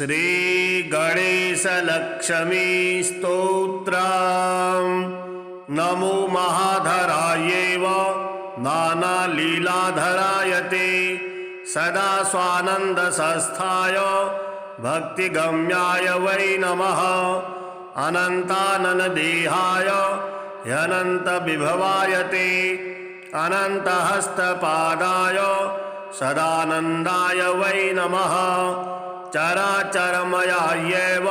श्री गणेश लक्ष्मी स्तोत्रम्। नमो महाधरायैव नानालीलाधराय ते सदा स्वानन्दसंस्थाय भक्तिगम्याय वै नमः। अनन्ताननदेहाय ह्यनन्तविभवाय ते अनन्तहस्तपादाय सदानन्दाय वै नमः। चराचरमयायैव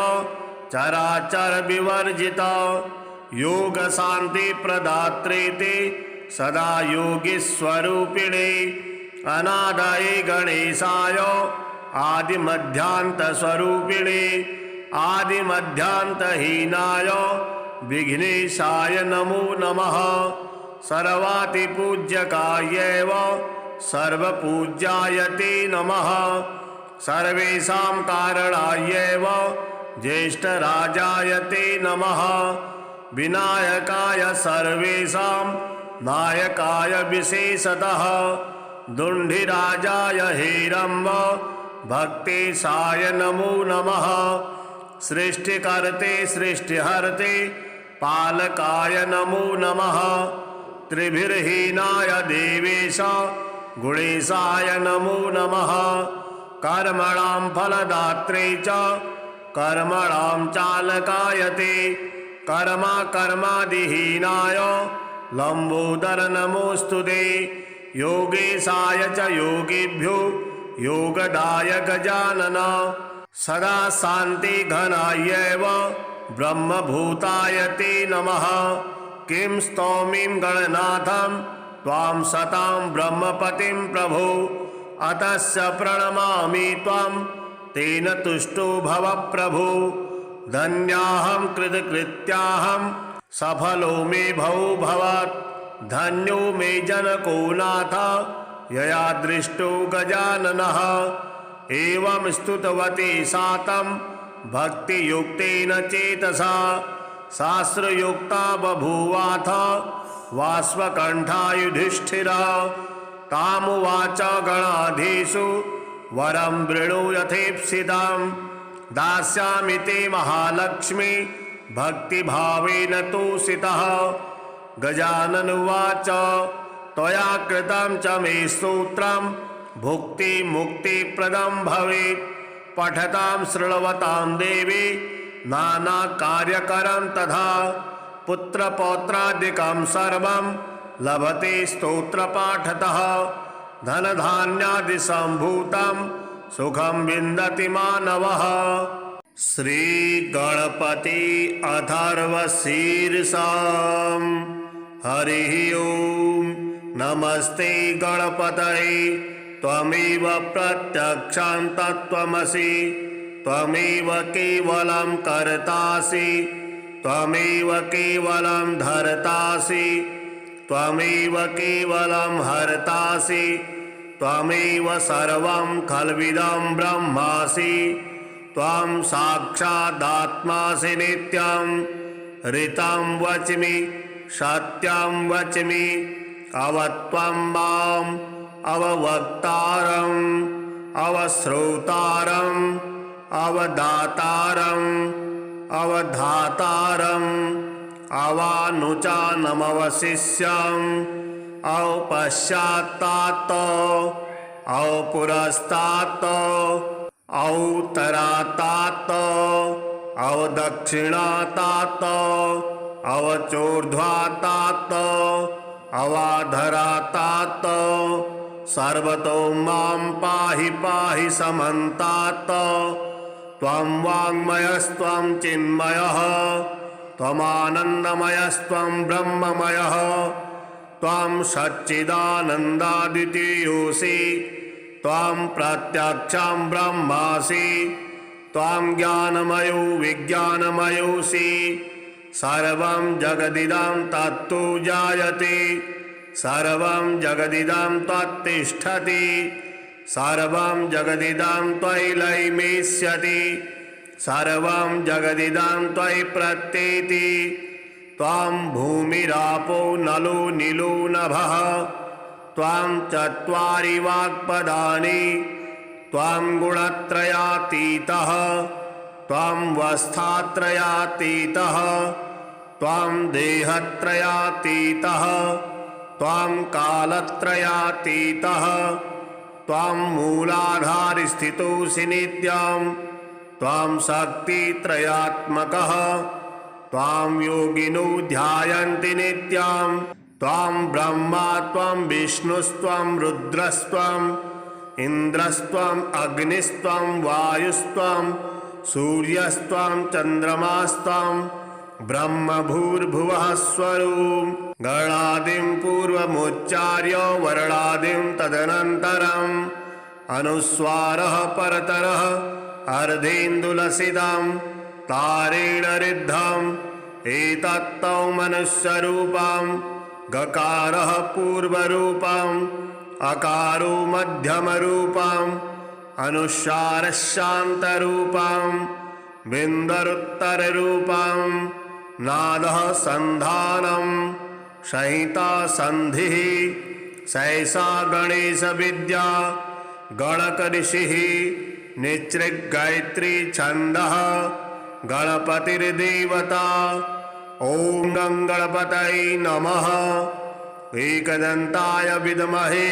चराचरविवर्जित योगशान्तिप्रदात्रे ते सदा योगीस्वरूपिणे अनादये गणेशाय आदिमध्यान्तस्वरूपिणे आदिमध्यान्तहीनाय विघ्नेशाय नमो नमः। सर्वातिपूज्यकायैव सर्वपूज्याय ते नमः। सर्वेषां कारणायैव ज्येष्ठराजाय ते नमः। विनायकाय सर्वेषां नायकाय विशेषतः दुण्डिराजाय हेरम्ब भक्तेशाय नमो नमः। सृष्टिकर्ते सृष्टिहर्ते पालकाय नमो नमः। त्रिभिर्हीनाय देवेश गुणेशाय नमो नमः। कर्मणां फलदात्रे च कर्मणां चालकाय ते कर्मादिहीनाय लंबोदर नमोऽस्तु ते। योगेशाय च योगिभ्यो योगदाय गजानन सदा शान्तिघनायैव ब्रह्मभूताय ते नमः। किं स्तौमिं गणनाथं त्वां सतां ब्रह्मपतिं प्रभो अतस्य प्रणमामि त्वां तेन तुष्टो भव प्रभो। धन्याहं कृतकृत्याहं सफलो मे भवो भवत् धन्यो मे जनको नाथ यया दृष्टो गजाननः। एवं स्तुतवती सा तं भक्तियुक्तेन चेतसा शास्त्रयुक्ता बभूवाथ वाष्पकण्ठा युधिष्ठिरः। तामुवाच गणाधीषु वरं वृणु यथेप्सितं दास्यामि ते महालक्ष्मी भक्तिभावेन तोषितः। गजानन उवाच त्वया कृतं च मे स्तोत्रं भुक्तिमुक्तिप्रदं भवेत्। पठतां शृण्वतां देवी नानाकार्यकरं तथा पुत्रपौत्रादिकं सर्वं लभते स्तोत्रपाठतः। धनधान्यादिसम्भूतं सुखं विन्दति मानवः। श्रीगणपति अथर्वशीर्षम्। हरिः ओं नमस्ते गणपतये त्वमेव प्रत्यक्षं तत्त्वमसि त्वमेव केवलं कर्तासि त्वमेव केवलं धर्तासि त्वमेव केवलं हर्तासि त्वमेव सर्वं खल्विदं ब्रह्मासि। त्वं साक्षादात्मासि नित्यं ऋतं वच्मि सत्यं वच्मि अवत्वं माम् अववक्तारम् अवश्रोतारम् अवदातारम् अवधातारम् अवानुचानमवशिष्यम् औपश्चात्तात् औपुरस्तात् औत्तरात्तात् औदक्षिणात्तात् औचोर्ध्वात्तात् अवाधरात्तात् सर्वतो मां पाहि पाहि समन्तात्। त्वं वाङ्मयस्त्वं चिन्मयः त्वमानन्दमयस्त्वं ब्रह्ममयः। त्वं सच्चिदानन्दादितीयोऽसि त्वं प्रत्यक्षं ब्रह्मासि त्वं ज्ञानमयो विज्ञानमयोऽसि। सर्वं जगदिदं तत्तु जायते सर्वं जगदिदं त्वत्तिष्ठति सर्वं जगदिदं त्वयि लयमेष्यति सर्वं जगदिदं त्वयि प्रत्येति। त्वं भूमिरापो नलो नीलो नभः त्वां चत्वारि वाक्पदानि त्वां गुणत्रयातीतः त्वां वस्थात्रयातीतः त्वां देहत्रयातीतः त्वां कालत्रयातीतः त्वां मूलाधारस्थितोऽसि नित्यं त्वां शक्तित्रयात्मकः त्वां योगिनो ध्यायन्ति नित्यं त्वां ब्रह्मा त्वां विष्णुस्त्वं रुद्रस्त्वं इन्द्रस्त्वम् अग्निस्त्वं वायुस्त्वं सूर्यस्त्वं चन्द्रमास्त्वं ब्रह्मभूर्भुवः स्वरूपं गणादिं पूर्वमुच्चार्य वर्णादिं तदनन्तरम् अनुस्वारः परतरः अर्धेन्दुलसितं तारेण ऋद्धम् एतत्तौ मनुष्यरूपं गकारः पूर्वरूपम् अकारो मध्यमरूपम् अनुस्वारः शान्तरूपम् बिन्दरुत्तररूपम् नादः सन्धानम् संहिता सन्धिः सैषा गणेशविद्या गणकऋषिः निच्छृङ्गायत्री छन्दः गणपतिर्देवता ॐ गणपतये नमः। एकदन्ताय विद्महे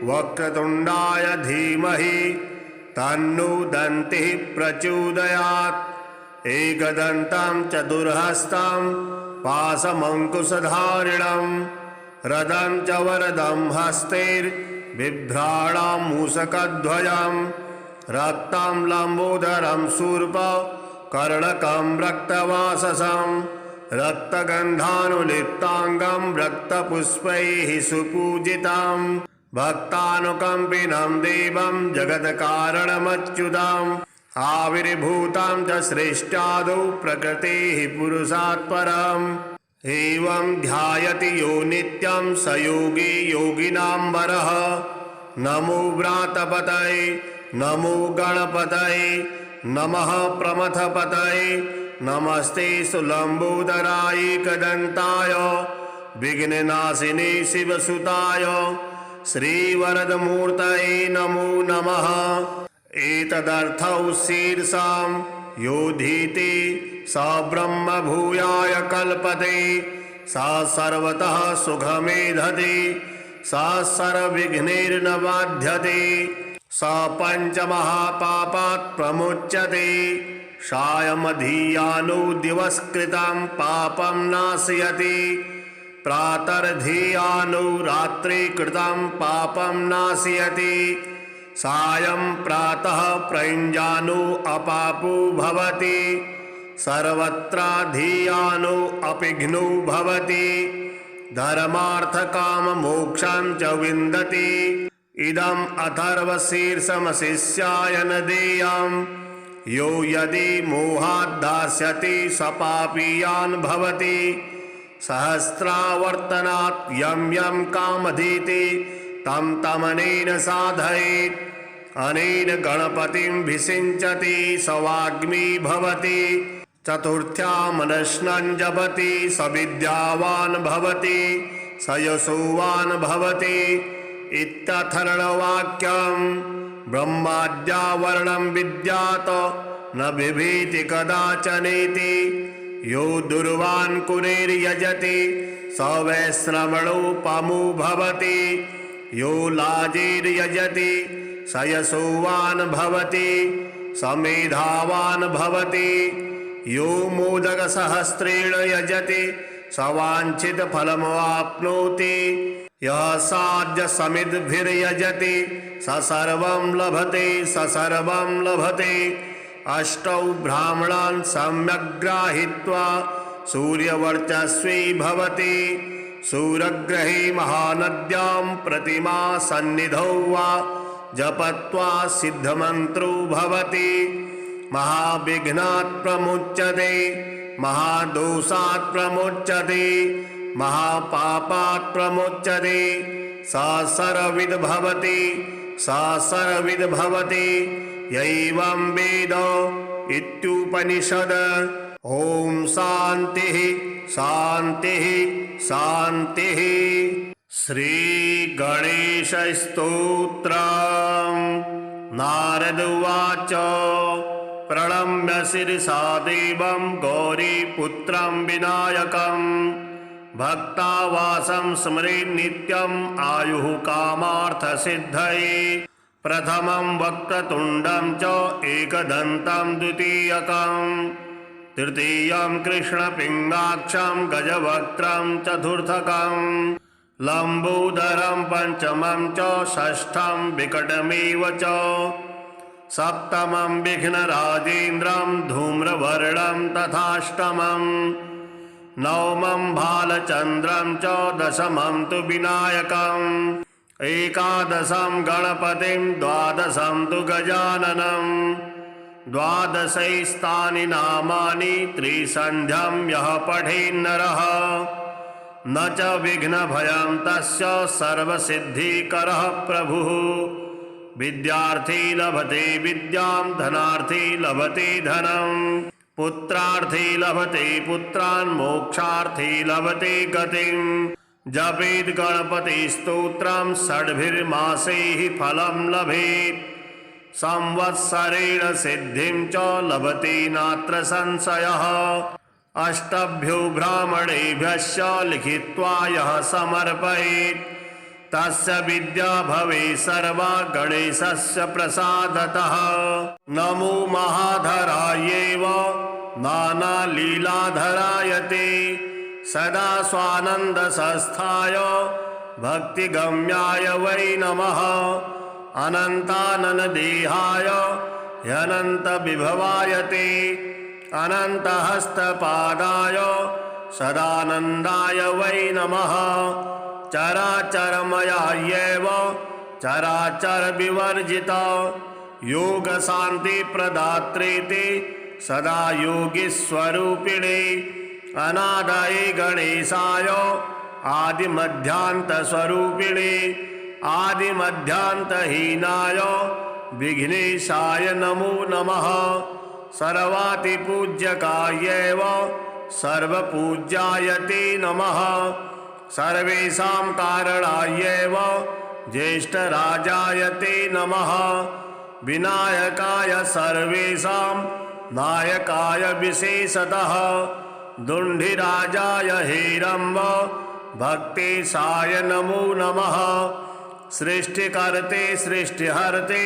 वक्रतुण्डाय धीमहि तन्नो दन्तिः प्रचोदयात्। एकदन्तं चतुर्हस्तं पाशमङ्कुशधारिणं रदं च वरदं हस्तैर्बिभ्राणं मूषकध्वजं रक्तं लम्बोदरं शूर्पकर्णकं रक्तवाससं रक्तगन्धानुलिप्ताङ्गं रक्तपुष्पैः सुपूजितं भक्तानुकम्पिनं देवं जगत्कारणमच्युतम् आविर्भूतं च श्रेष्ठादौ प्रकृतेः पुरुषात् परम् एवं ध्यायति यो नित्यं स योगी योगिनां वरः। नमो व्रातपतये नमो गणपतये नमः प्रमथपतये नमस्ते सुलम्बोदराय एकदन्ताय विघ्ननाशिने शिवसुताय श्रीवरदमूर्तये नमो नमः। एतदर्थौ शीर्षां योधीति स ब्रह्मभूयाय कल्पते स सर्वतः सुखमेधते स सर्वविघ्नैर्न बाध्यते स पञ्चमहापापात् प्रमुच्यते सायमधियानो दिवस्कृतं पापं नाशयति प्रातर्धियानो रात्रिकृतं पापं नाशयति सायं प्रातः प्रयुञ्जानो अपापो भवति सर्वत्राधियानो अपिघ्नो भवति धर्मार्थकाममोक्षं च विन्दति। इदम् अथर्वशीर्षमशिष्याय न देयं यो यदि मोहात् दास्यति स पापीयान् भवति सहस्रावर्तनात् यं यं कामधीति तं तमनेन साधयेत् अनेन गणपतिं विषिञ्चति स वाग्मी भवति चतुर्थ्यां मनश्नं जपति स विद्यावान् भवति स यशोवान् भवति इत्यथर्ववाक्यं ब्रह्माद्यावर्णं विद्यात् न बिभेति कदाचनेति यो दुर्वान् कुरेर्यजति स वैश्रवणोपमो भवति यो लाजिर्यजति स यशोवान् भवति स मेधावान् भवति यो मोदकसहस्रेण यजति स वाञ्छितफलमवाप्नोति यः साध्यसमिद्भिर्यजति स सर्वं लभते स सर्वं लभते। अष्टौ ब्राह्मणान् सम्यग् सूर्यवर्चस्वी भवति सूर्यग्रहे महानद्यां प्रतिमा सन्निधौ वा जपत्वा सिद्धमन्त्रो भवति महाविघ्नात् प्रमुच्यते महादोषात् प्रमुच्यते महापापात् प्रमुच्यते स सर्वविद् भवति स सर्वविद् भवति यैवं वेद इत्युपनिषद। ॐ शान्तिः शान्तिः शान्तिः। श्री गणेश स्तोत्रम् नारद उवाच प्रणम्य शिरसा देवं गौरीपुत्रं विनायकं भक्तावासं स्मरेन् नित्यम् आयुः कामार्थसिद्धये प्रथमं वक्रतुण्डं च एकदन्तं द्वितीयकं तृतीयं कृष्णपिङ्गाक्षं गजवक्त्रं चतुर्थकं लम्बोदरं पंचमं च षष्ठं विकटमेव च सप्तमं विघ्नराजेन्द्रं धूम्रवर्णं तथाष्टमं नवमं भालचन्द्रं च दशमं तु विनायकम् एकादशं गणपतिं द्वादशं तु गजाननं द्वादशैस्तानि नामानि त्रिसन्ध्यं यः पठेन्नरः न च विघ्नभयं तस्य सर्वसिद्धिकरः प्रभुः विद्यार्थी लभते विद्यां धनार्थी लभते धनं पुत्रार्थी लभते पुत्रान् मोक्षार्थी लभते गतिं जपेत् गणपति स्तोत्रं षड्भिर्मासैः फलं लभेत् संवत्सरेण सिद्धिं च लभते नात्र संशयः अष्टभ्यो ब्राह्मणेभ्यश्च लिखित्वा यः समर्पयेत् तस्य विद्या भवेत् सर्वा गणेशस्य प्रसादतः नमो महाधरायैव नानालीलाधराय ते सदा स्वानन्दसंस्थाय भक्तिगम्याय वै नमः अनन्ताननदेहाय ह्यनन्तविभवाय ते अनन्तहस्तपादाय सदानन्दाय वै नमः चराचरमयायैव चराचरविवर्जिता योगशान्तिप्रदात्रे ते सदा योगीस्वरूपिणे अनादये गणेशाय आदिमध्यान्तस्वरूपिणे आदिमध्यान्तहीनाय विघ्नेशाय नमो नमः सर्वातिपूज्यकायैव सर्वपूज्याय ते नमः सर्वेषां कारणायैव ज्येष्ठराजाय ते नमः विनायकाय सर्वेषां नायकाय विशेषतः दुण्डिराजाय हेरम्ब भक्तेशाय नमो नमः सृष्टिकर्ते सृष्टिहर्ते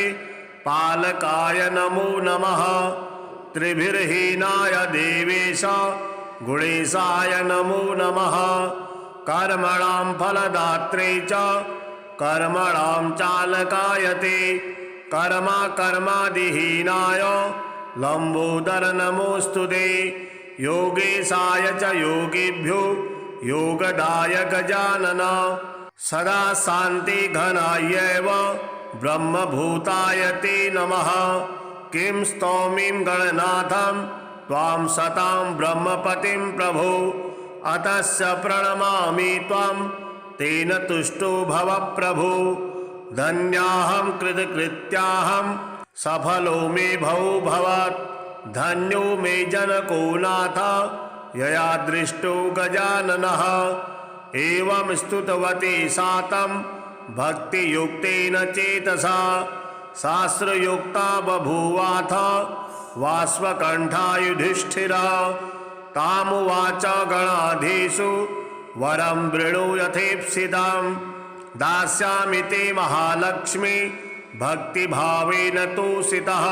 पालकाय नमो नमः त्रिभिर्हीनाय देवेश गुणेशाय नमो नमः कर्मणां फलदात्रे च कर्मणां चालकाय ते कर्मादिहीनाय लंबोदर नमोऽस्तु ते योगेशाय च योगिभ्यो योगदाय गजानन सदा शान्तिघनायैव ब्रह्मभूताय ते नमः किं स्तौमिं गणनाथं त्वां सतां ब्रह्मपतिं प्रभो अतस्य प्रणमामि त्वां तेन तुष्टो भव प्रभो धन्याहं कृतकृत्याहं सफलो मे भवो भवत् धन्यो मे जनको नाथ यया दृष्टो गजाननः एवं स्तुतवती सा तं भक्तियुक्तेन चेतसा शास्त्रयुक्ता बभूवाथ वाष्पकण्ठा युधिष्ठिरा तामुवाच गणाधीषु वरं वृणु यथेप्सितं दास्यामि ते महालक्ष्मी भक्तिभावेन तोषितः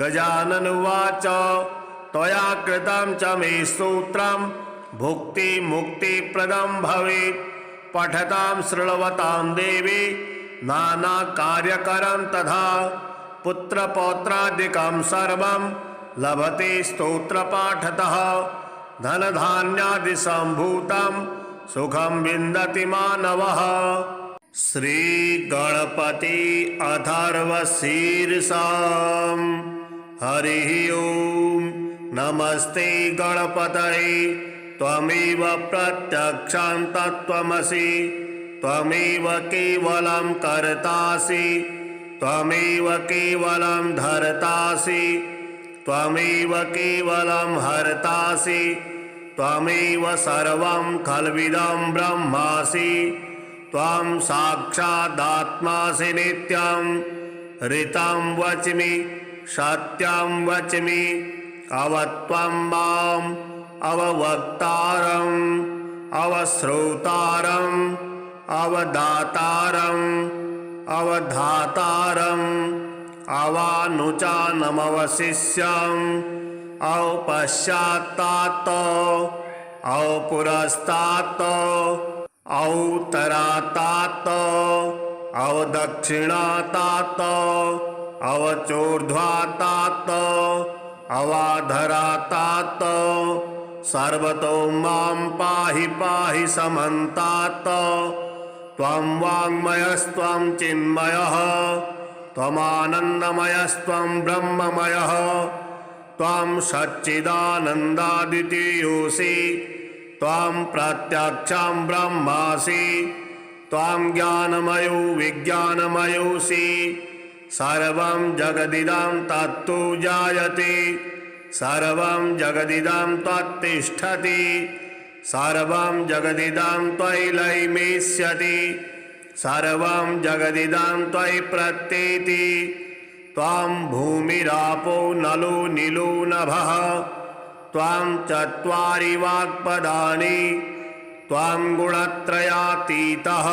गजानन उवाच त्वया कृतं च मे स्तोत्रं भुक्तिमुक्तिप्रदं भवेत् पठतां शृण्वतां देवी नानाकार्यकरं तथा पुत्रपौत्रादिकं सर्वं लभते स्तोत्रपाठतः धनधान्यादिसम्भूतं सुखं विन्दति मानवः श्रीगणपति अथर्वशीर्षं हरिः ओं नमस्ते गणपतये त्वमेव प्रत्यक्षं तत्त्वमसि त्वमेव केवलं कर्तासि त्वमेव केवलं धर्तासि त्वमेव केवलं हर्तासि त्वमेव सर्वं खल्विदं ब्रह्मासि त्वं साक्षादात्मासि नित्यं ऋतं वच्मि सत्यं वच्मि अवत्वं माम् अववक्तारम् अवश्रोतारम् अवदातारम् अवधातारम् अवानुचानमवशिष्यम् औपश्चात्तात् औपुरस्तात् औत्तरात्तात् अवदक्षिणात्तात् अवचोर्ध्वात्तात् अवाधरात्तात् सर्वतो मां पाहि पाहि समन्तात् त्वं वाङ्मयस्त्वं चिन्मयः त्वमानन्दमयस्त्वं ब्रह्ममयः त्वं सच्चिदानन्दादितीयोऽसि त्वं प्रत्यक्षं ब्रह्मासि त्वं ज्ञानमयो विज्ञानमयोऽसि सर्वं जगदिदं तत्तु जायते सर्वं जगदिदं त्वत्तिष्ठति सर्वं जगदिदं त्वयि लयमेष्यति सर्वं जगदिदं त्वयि प्रत्येति त्वं भूमिरापो नलो नीलो नभः त्वं चत्वारि वाक्पदानि त्वं गुणत्रयातीतः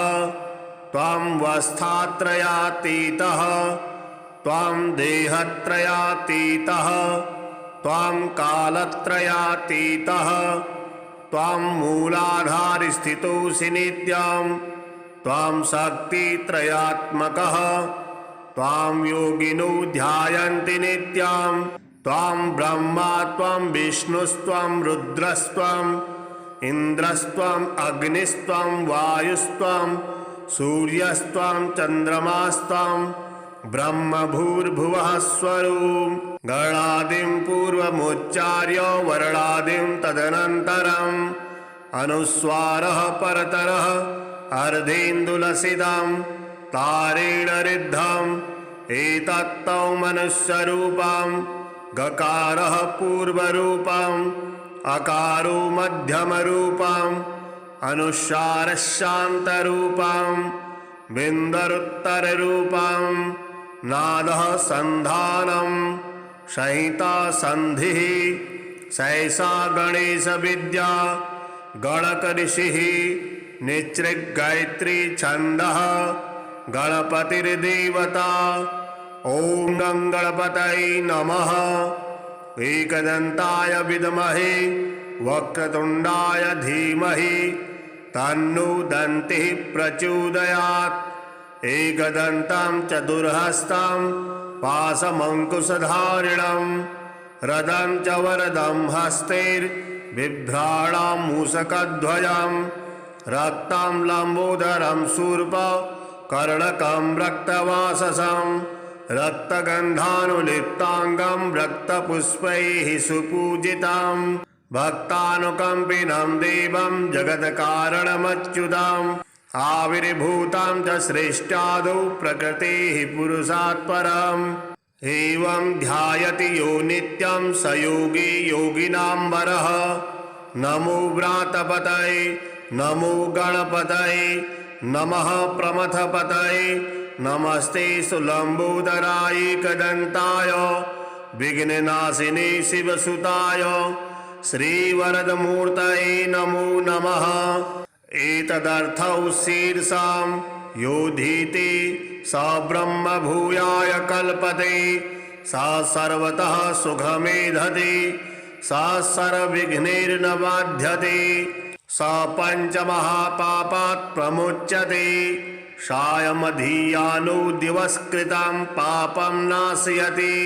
त्वं वस्थात्रयातीतः त्वं देहत्रयातीतः त्वं कालत्रयातीतः त्वं मूलाधारस्थितोऽसि नित्यं त्वं शक्तित्रयात्मकः त्वां योगिनो ध्यायन्ति नित्यं त्वां ब्रह्मा त्वं विष्णुस्त्वं रुद्रस्त्वम् इन्द्रस्त्वम् अग्निस्त्वं वायुस्त्वं सूर्यस्त्वं चन्द्रमास्त्वं ब्रह्मभूर्भुवः स्वरूपं गणादिं पूर्वमुच्चार्य वर्णादिं तदनन्तरम् अनुस्वारः परतरः अर्धेन्दुलसितं तारेण ऋद्धम् एतत्तौ मनुष्यरूपं गकारः पूर्वरूपम् अकारो मध्यमरूपम् अनुस्वारः शान्तरूपम् बिन्दरुत्तररूपम् नादः सन्धानम् संहिता सन्धिः सैषा गणेशविद्या गणकऋषिः निच्छृङ्गायत्री छन्दः गणपतिर्देवता ॐ गणपतये नमः एकदन्ताय विद्महे वक्रतुण्डाय धीमहि तन्नो दन्तिः प्रचोदयात् एकदन्तं चतुर्हस्तं पाशमङ्कुशधारिणं रदं च वरदं हस्तैर्बिभ्राणं मूषकध्वजं रक्तं लम्बोदरं शूर्पकर्णकं रक्तवाससं रक्तगन्धानुलिप्ताङ्गं रक्तपुष्पैः सुपूजितं भक्तानुकम्पिनं देवं जगत्कारणमच्युतम् आविर्भूतं च श्रेष्ठादौ प्रकृतेः पुरुषात् परम् एवं ध्यायति यो नित्यं स योगी योगिनां वरः नमो व्रातपतये नमो गणपतये नमः प्रमथपतये नमस्ते सुलम्बोदराय एकदन्ताय विघ्ननाशिने शिवसुताय श्रीवरदमूर्तये नमो नमः एतदर्थौ शीर्षां योधीति स ब्रह्मभूयाय कल्पते स सर्वतः सुखमेधते स सर्वविघ्नैर्न बाध्यते स पञ्चमहापापात् प्रमुच्यते सायमधियानो दिवस्कृतं पापं नाशयति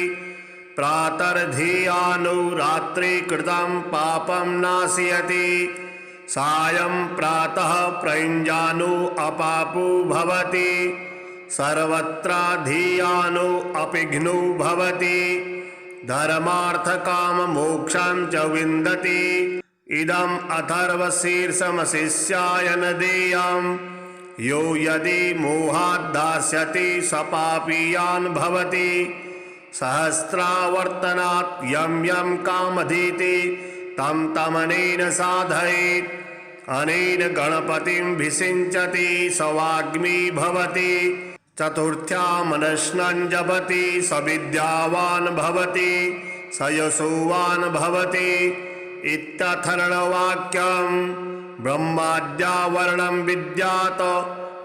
प्रातर्धियानो रात्रि कृतं पापं नाशयति सायं प्रातः प्रयुञ्जानो अपापो भवति सर्वत्राधियानो अपिघ्नो भवति धर्मार्थकाममोक्षं च विन्दति इदम् अथर्वशीर्षमशिष्याय न देयम् यो यदि मोहात् दास्यति स पापीयान् भवति सहस्रावर्तनात् यं यं कामधीति तं तमनेन साधयेत् अनेन गणपतिं विषिञ्चति स वाग्मी भवति चतुर्थ्यामनश्नं जपति स विद्यावान् भवति स यशोवान् भवति इत्यथर्ववाक्यम्। ब्रह्माद्यावरणं विद्यात्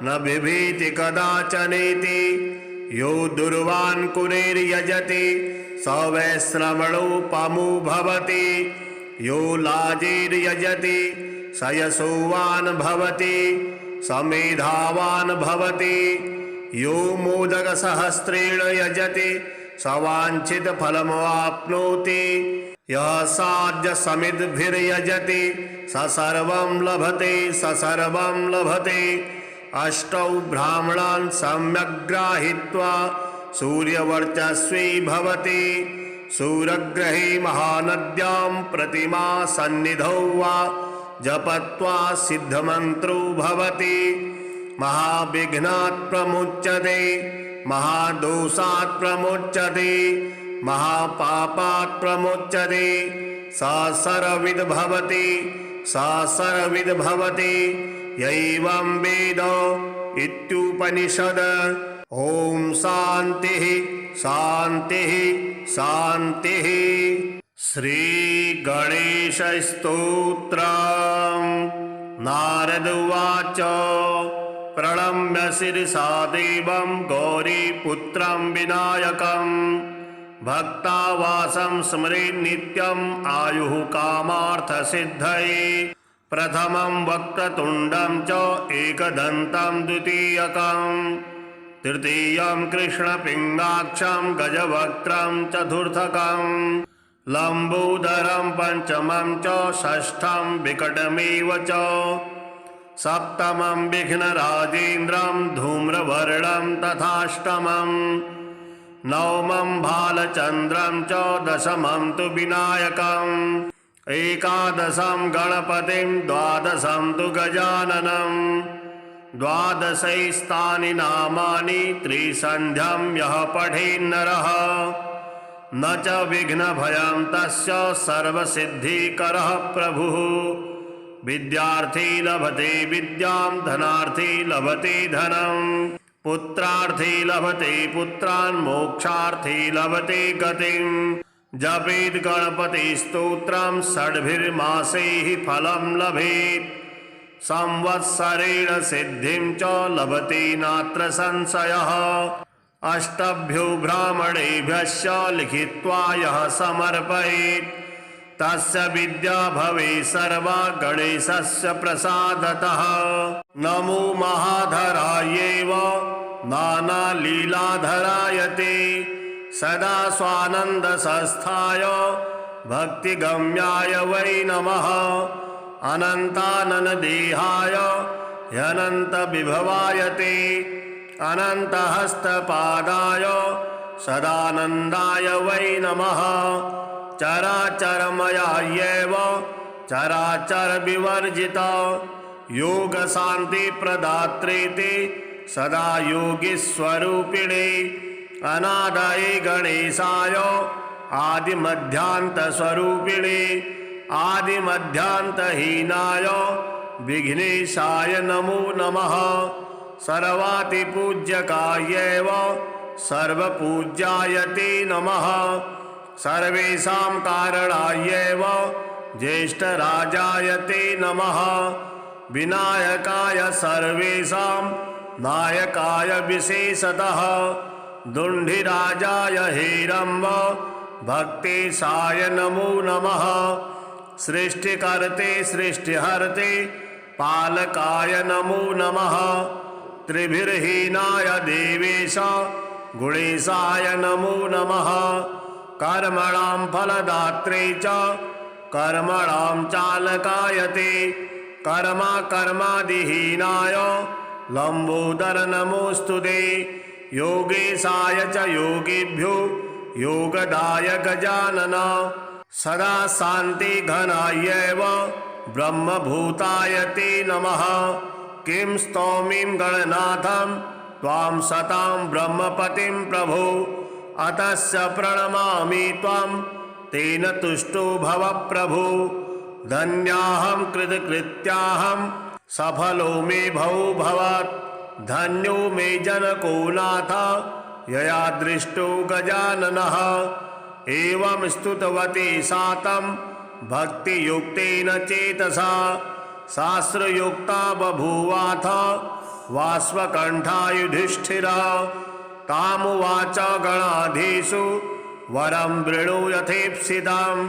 न बिभीति कदाचनेति। यो दुर्वान् कुरेर्यजति स वै श्रवणोपमो भवति। यो लाजिर्यजति स यशोवान् भवति स मेधावान् भवति। यो मोदकसहस्रेण यजति स वाञ्छितफलमवाप्नोति। यः साध्यसमिद्भिर्यजति स सर्वं लभते स सर्वं लभते। अष्टौ ब्राह्मणान् सम्यक् गृहीत्वा सूर्यवर्चस्वी भवति। सूर्यग्रहे महानद्यां प्रतिमा सन्निधौ वा जपत्वा सिद्धमन्त्रो भवति। महाविघ्नात् प्रमुच्यते महादोषात् प्रमुच्यते महापापात् प्रमुच्यते। स सर्वविद् भवति स सर्वविद् भवति यैवं वेद इत्युपनिषद। ॐ शान्तिः शान्तिः शान्तिः। श्री गणेशस्तोत्रम्। नारद उवाच प्रणम्य शिरसा देवं गौरीपुत्रं विनायकं। भक्तावासं स्मरेन् नित्यम् आयुः कामार्थसिद्धये। प्रथमं वक्रतुण्डं च एकदन्तं द्वितीयकं। तृतीयं कृष्णपिङ्गाक्षं गजवक्त्रं चतुर्थकं। लम्बोदरं पञ्चमं च षष्ठं विकटमेव च। सप्तमं विघ्नराजेन्द्रं धूम्रवर्णं तथाष्टमं। नवमं भालचन्द्रं च दशमं तु विनायकम्। एकादशं गणपतिं द्वादशं तु गजाननं। द्वादशैस्तानि नामानि त्रिसन्ध्यं यः पठेन्नरः। न च विघ्नभयं तस्य सर्वसिद्धिकरः प्रभुः। विद्यार्थी लभते विद्यां धनार्थी लभते धनं। पुत्रार्थी लभते पुत्रान् मोक्षार्थी लभते गतिं। जपेत् गणपतिस्तोत्रं षड्भिर्मासैः फलं लभेत्। संवत्सरेण सिद्धिं च लभते नात्र संशयः। अष्टभ्यो ब्राह्मणेभ्यश्च लिखित्वा यः समर्पयेत् तस्य विद्या भवेत् सर्वा गणेशस्य प्रसादतः। नमो महाधरायैव नानालीलाधराय ते। सदा स्वानन्दसंस्थाय भक्तिगम्याय वै नमः। अनन्ताननदेहाय ह्यनन्तविभवाय ते। अनन्तहस्तपादाय सदानन्दाय वै नमः। चराचरमयायैव चराचरविवर्जिता। योगशान्तिप्रदात्रे ते सदा योगीस्वरूपिणे। अनादये गणेशाय आदिमध्यान्तस्वरूपिणे। आदिमध्यान्तहीनाय विघ्नेशाय नमो नमः। सर्वातिपूज्यकायैव सर्वपूज्याय ते नमः। सर्वेषां कारणायैव ज्येष्ठराजाय ते नमः। विनायकाय सर्वेषां नायकाय विशेषतः। दुण्डिराजाय हेरम्ब भक्तेशाय नमो नमः। सृष्टिकर्ते सृष्टिहर्ते पालकाय नमो नमः। त्रिभिर्हीनाय देवेश गुणेशाय नमो नमः। कर्मणां फलदात्रे च कर्मणां चालकाय ते। कर्मादिहीनाय लम्बोदर नमोऽस्तु ते। योगेशाय च योगिभ्यो योगदाय गजानन। सदा शान्तिघनायैव ब्रह्मभूताय ते नमः। किं स्तौमिं गणनाथं त्वां सतां ब्रह्मपतिं प्रभो। अतस्य प्रणमामि त्वां तेन तुष्टो भव प्रभो। धन्याहं कृतकृत्याहं सफलो मे भवो भवत्। धन्यो मे जनको नाथ यया दृष्टो गजाननः। एवं स्तुतवती सा तं भक्तियुक्तेन चेतसा शास्त्रयुक्ता बभूवाथ वाष्पकण्ठा युधिष्ठिरः। तामुवाच गणाधीषु वरं वृणु यथेप्सितं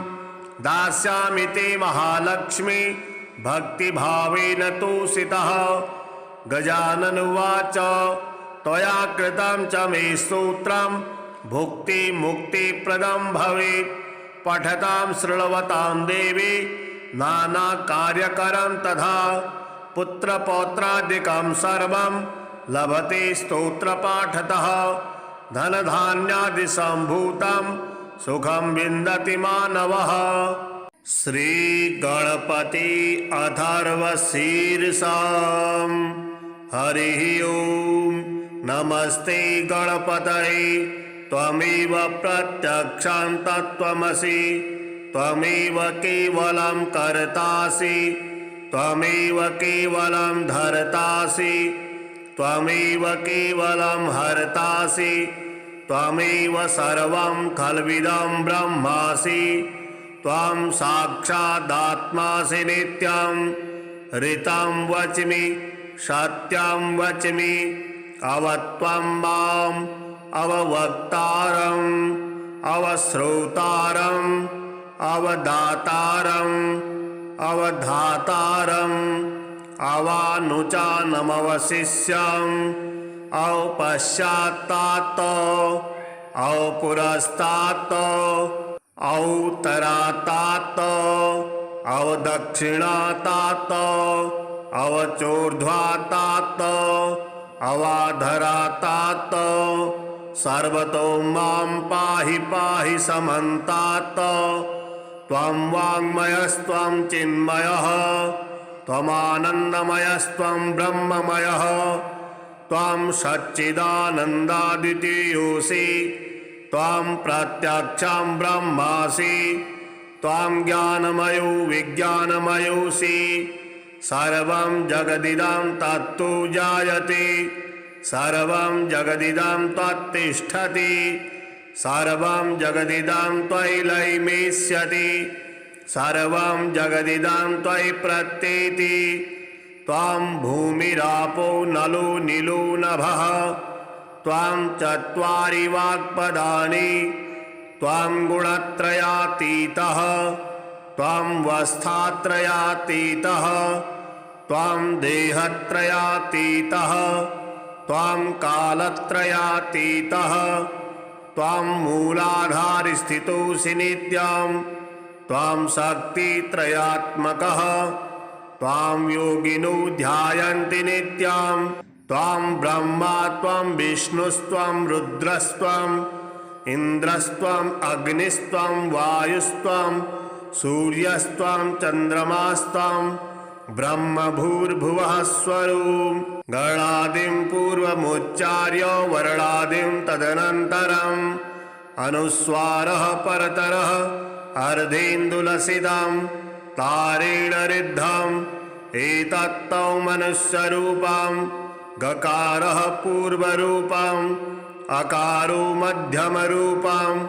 दास्यामि ते महालक्ष्मी भक्तिभावेन तोषितः। गजानन उवाच त्वया कृतं च मे स्तोत्रं भुक्तिमुक्तिप्रदं भवेत्। पठतां शृण्वतां देवी नानाकार्यकरं तथा पुत्रपौत्रादिकं सर्वं लभते स्तोत्रपाठतः। धनधान्यादिसम्भूतं सुखं विन्दति मानवः। श्रीगणपति अथर्वशीर्षम्। हरिः ओम्। नमस्ते गणपतये त्वमेव प्रत्यक्षं तत्त्वमसि। त्वमेव केवलं कर्तासि त्वमेव केवलं धर्तासि त्वमेव केवलं हर्तासि त्वमेव सर्वं खल्विदं ब्रह्मासि। त्वं साक्षादात्मासि नित्यं ऋतं वच्मि सत्यं वच्मि। अवत्वं माम् अववक्तारम् अवश्रोतारम् अवदातारम् अवधातारम् अवानुचानमवशिष्यम् औपश्चात्तात् औपुरस्तात् औत्तरात्तात् अवदक्षिणात्तात् अवचोर्ध्वात्तात् अवाधरात्तात् सर्वतो मां पाहि पाहि समन्तात्। त्वं वाङ्मयस्त्वं चिन्मयः त्वमानन्दमयस्त्वं ब्रह्ममयः। त्वं सच्चिदानन्दादितीयोऽसि त्वं प्रत्यक्षं ब्रह्मासि। त्वं ज्ञानमयो विज्ञानमयोऽसि। सर्वं जगदिदं तत्तु जायते सर्वं जगदिदं त्वत्तिष्ठति सर्वं जगदिदं त्वयि लयमेष्यति सर्वं जगदिदं त्वयि प्रत्येति। त्वं भूमिरापो नलो नीलो नभः त्वं चत्वारि वाक्पदानि। त्वं गुणत्रयातीतः त्वं वस्थात्रयातीतः त्वं देहत्रयातीतः त्वं कालत्रयातीतः त्वं मूलाधारस्थितोऽसि नित्यं त्वं शक्तित्रयात्मकः। त्वां योगिनो ध्यायन्ति नित्यं त्वां ब्रह्मा त्वं विष्णुस्त्वं रुद्रस्त्वं इन्द्रस्त्वं अग्निस्त्वं वायुस्त्वं सूर्यस्त्वं चन्द्रमास्त्वं ब्रह्मभूर्भुवः स्वरूपं। गणादिं पूर्वमुच्चार्य वर्णादिं तदनन्तरम् अनुस्वारः परतरः अर्धेन्दुलसितं तारेण ऋद्धम् एतत्तौ मनुष्यरूपं। गकारः पूर्वरूपम् अकारो मध्यमरूपम्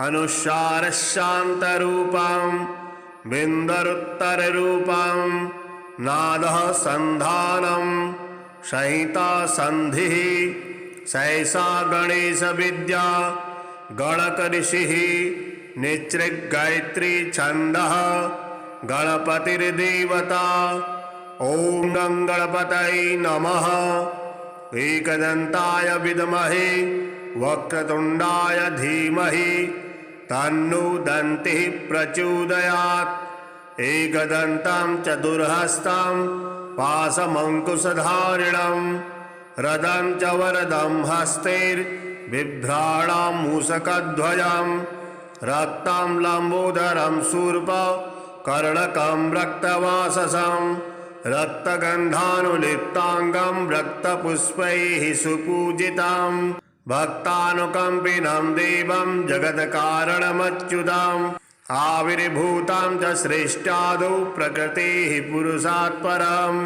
अनुस्वारः शान्तरूपम् बिन्दरुत्तररूपम् नादः सन्धानम् संहिता सन्धिः सैषा गणेशविद्या गणकऋषिः निच्छृङ्गायत्री छन्दः गणपतिर्देवता। ॐ गं गणपतये नमः। एकदन्ताय विद्महे वक्रतुण्डाय धीमहि तन्नो दन्तिः प्रचोदयात्। एकदन्तं चतुर्हस्तं पाशमङ्कुशधारिणं रदं च वरदं हस्तैर्बिभ्राणां मूषकध्वजं रक्तं लम्बोदरं शूर्पकर्णकं रक्तवाससं रक्तगन्धानुलिप्ताङ्गं रक्तपुष्पैः सुपूजितं भक्तानुकम्पिनं देवं जगत्कारणमच्युतम् आविर्भूतं च श्रेष्ठादौ प्रकृतेः पुरुषात् परम्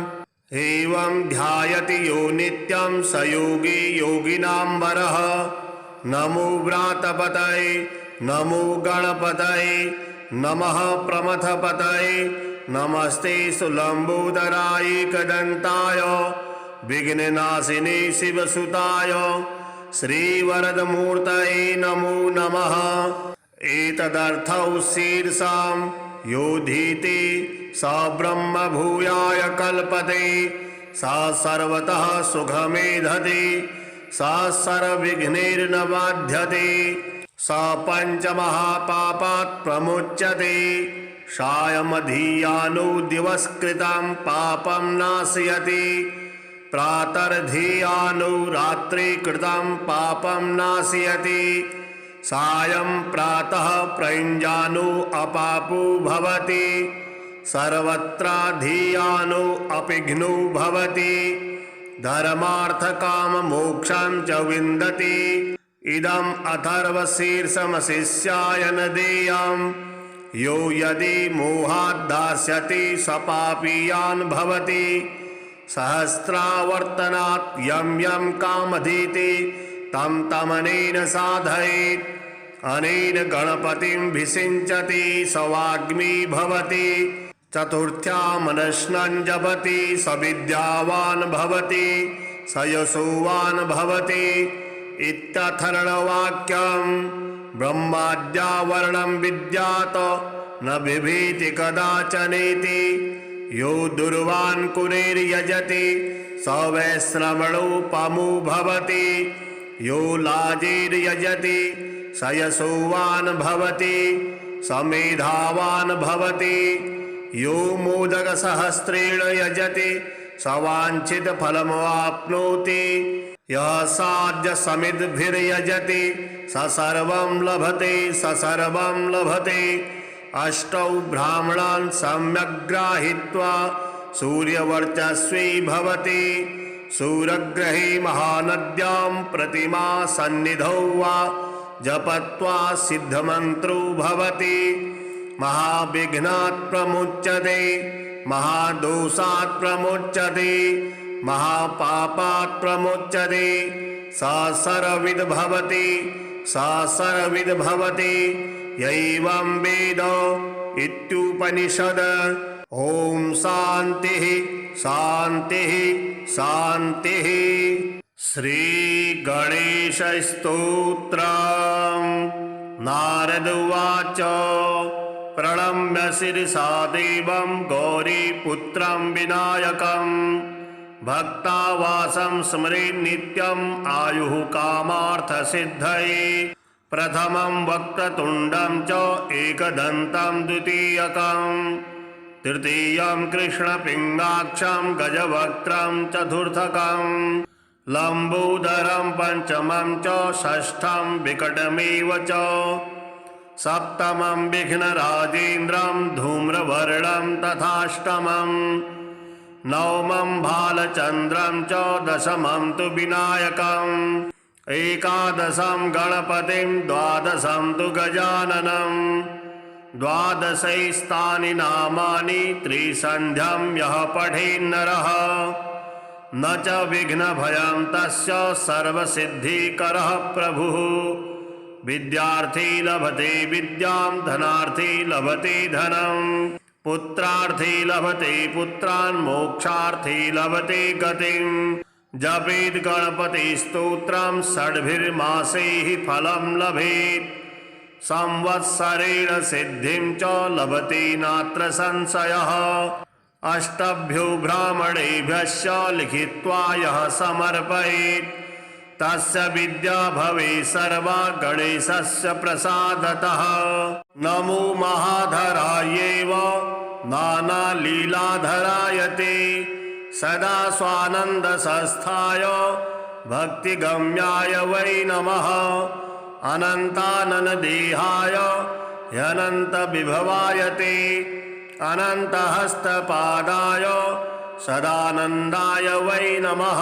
एवं ध्यायति यो नित्यं स योगी योगिनां वरः। नमो व्रातपतये नमो गणपतये नमः प्रमथपतये नमस्ते सुलम्बोदराय एकदन्ताय विघ्ननाशिने शिवसुताय श्रीवरदमूर्तये नमो नमः। एतदर्थौ शीर्षां योधीति स ब्रह्म भूयाय कल्पते स सर्वतः सुखमेधते स सर्वविघ्नैर्न बाध्यते स पञ्चमहापापात् प्रमुच्यते सायमधियानो दिवस्कृतं पापं नाशयति प्रातर्धियानो रात्रिकृतं पापं नाशयति सायं प्रातः प्रयुञ्जानो अपापो भवति सर्वत्राधियानो अपिघ्नो भवति धर्मार्थकाममोक्षं च विन्दति। इदम् अथर्वशीर्षमशिष्याय न देयं यो यदि मोहाद्दास्यति स पापीयान् भवति सहस्रावर्तनात् यं यं कामधीति तं तमनेन साधयेत् अनेन गणपतिं विषिञ्चति स वाग्मी भवति चतुर्थ्यामनश्नं जपति स विद्यावान् भवति स यशोवान् भवति इत्यथर्ववाक्यं ब्रह्माद्यावरणं विद्यात् न बिभीति कदाचनेति यो दुर्वान् कुरेर्यजति स वैश्रवणोपमो भवति यो लाजिर्यजति स यशोवान् भवति स मेधावान् भवति यो मोदकसहस्रेण यजति स वाञ्छितफलमवाप्नोति यः साध्यसमिद्भिर्यजति स सर्वं लभते स सर्वं लभते। अष्टौ ब्राह्मणान् सम्यक् गृहीत्वा सूर्यवर्चस्वी भवति सूर्यग्रहे महानद्यां प्रतिमा सन्निधौ वा जपत्वा सिद्धमन्त्रो भवति महाविघ्नात् प्रमुच्यते महादोषात् प्रमुच्यते महापापात् प्रमुच्यते स सर्वविद् भवति स सर्वविद् भवति यैवं वेद इत्युपनिषद। ॐ शान्तिः शान्तिः शान्तिः। श्रीगणेशस्तोत्रम्। नारद उवाच प्रणम्य शिरसा देवं गौरीपुत्रं विनायकं भक्तावासं स्मरेन् नित्यम् आयुः कामार्थसिद्धये प्रथमं वक्रतुण्डं च एकदन्तं द्वितीयकं तृतीयं कृष्णपिङ्गाक्षं गजवक्त्रं चतुर्थकं लम्बोदरं पंचमं च षष्ठं विकटमेव च सप्तमं विघ्नराजेन्द्रं धूम्रवर्णं तथाष्टमं नवमं भालचन्द्रं च दशमं तु विनायकम् एकादशं गणपतिं द्वादशं तु गजाननं द्वादशैस्तानि नामानि त्रिसन्ध्यं यः पठेन्नरः न च विघ्नभयं तस्य सर्वसिद्धिकरः प्रभुः विद्यार्थी लभते विद्यां धनार्थी लभते धनं पुत्रार्थी लभते पुत्रान् मोक्षार्थी लभते गतिं जपेत् गणपति स्तोत्रं षड्भिर्मासैः फलं लभेत् संवत्सरेण सिद्धिं च लभते नात्र संशयः अष्टभ्यो ब्राह्मणेभ्यश्च लिखित्वा यः समर्पयेत् तस्य विद्या भवेत् सर्वा गणेशस्य प्रसादतः। नमो महाधरायैव नानालीलाधराय ते सदा स्वानन्दसंस्थाय भक्तिगम्याय वै नमः अनन्ताननदेहाय ह्यनन्तविभवाय ते अनन्तहस्तपादाय सदानन्दाय वै नमः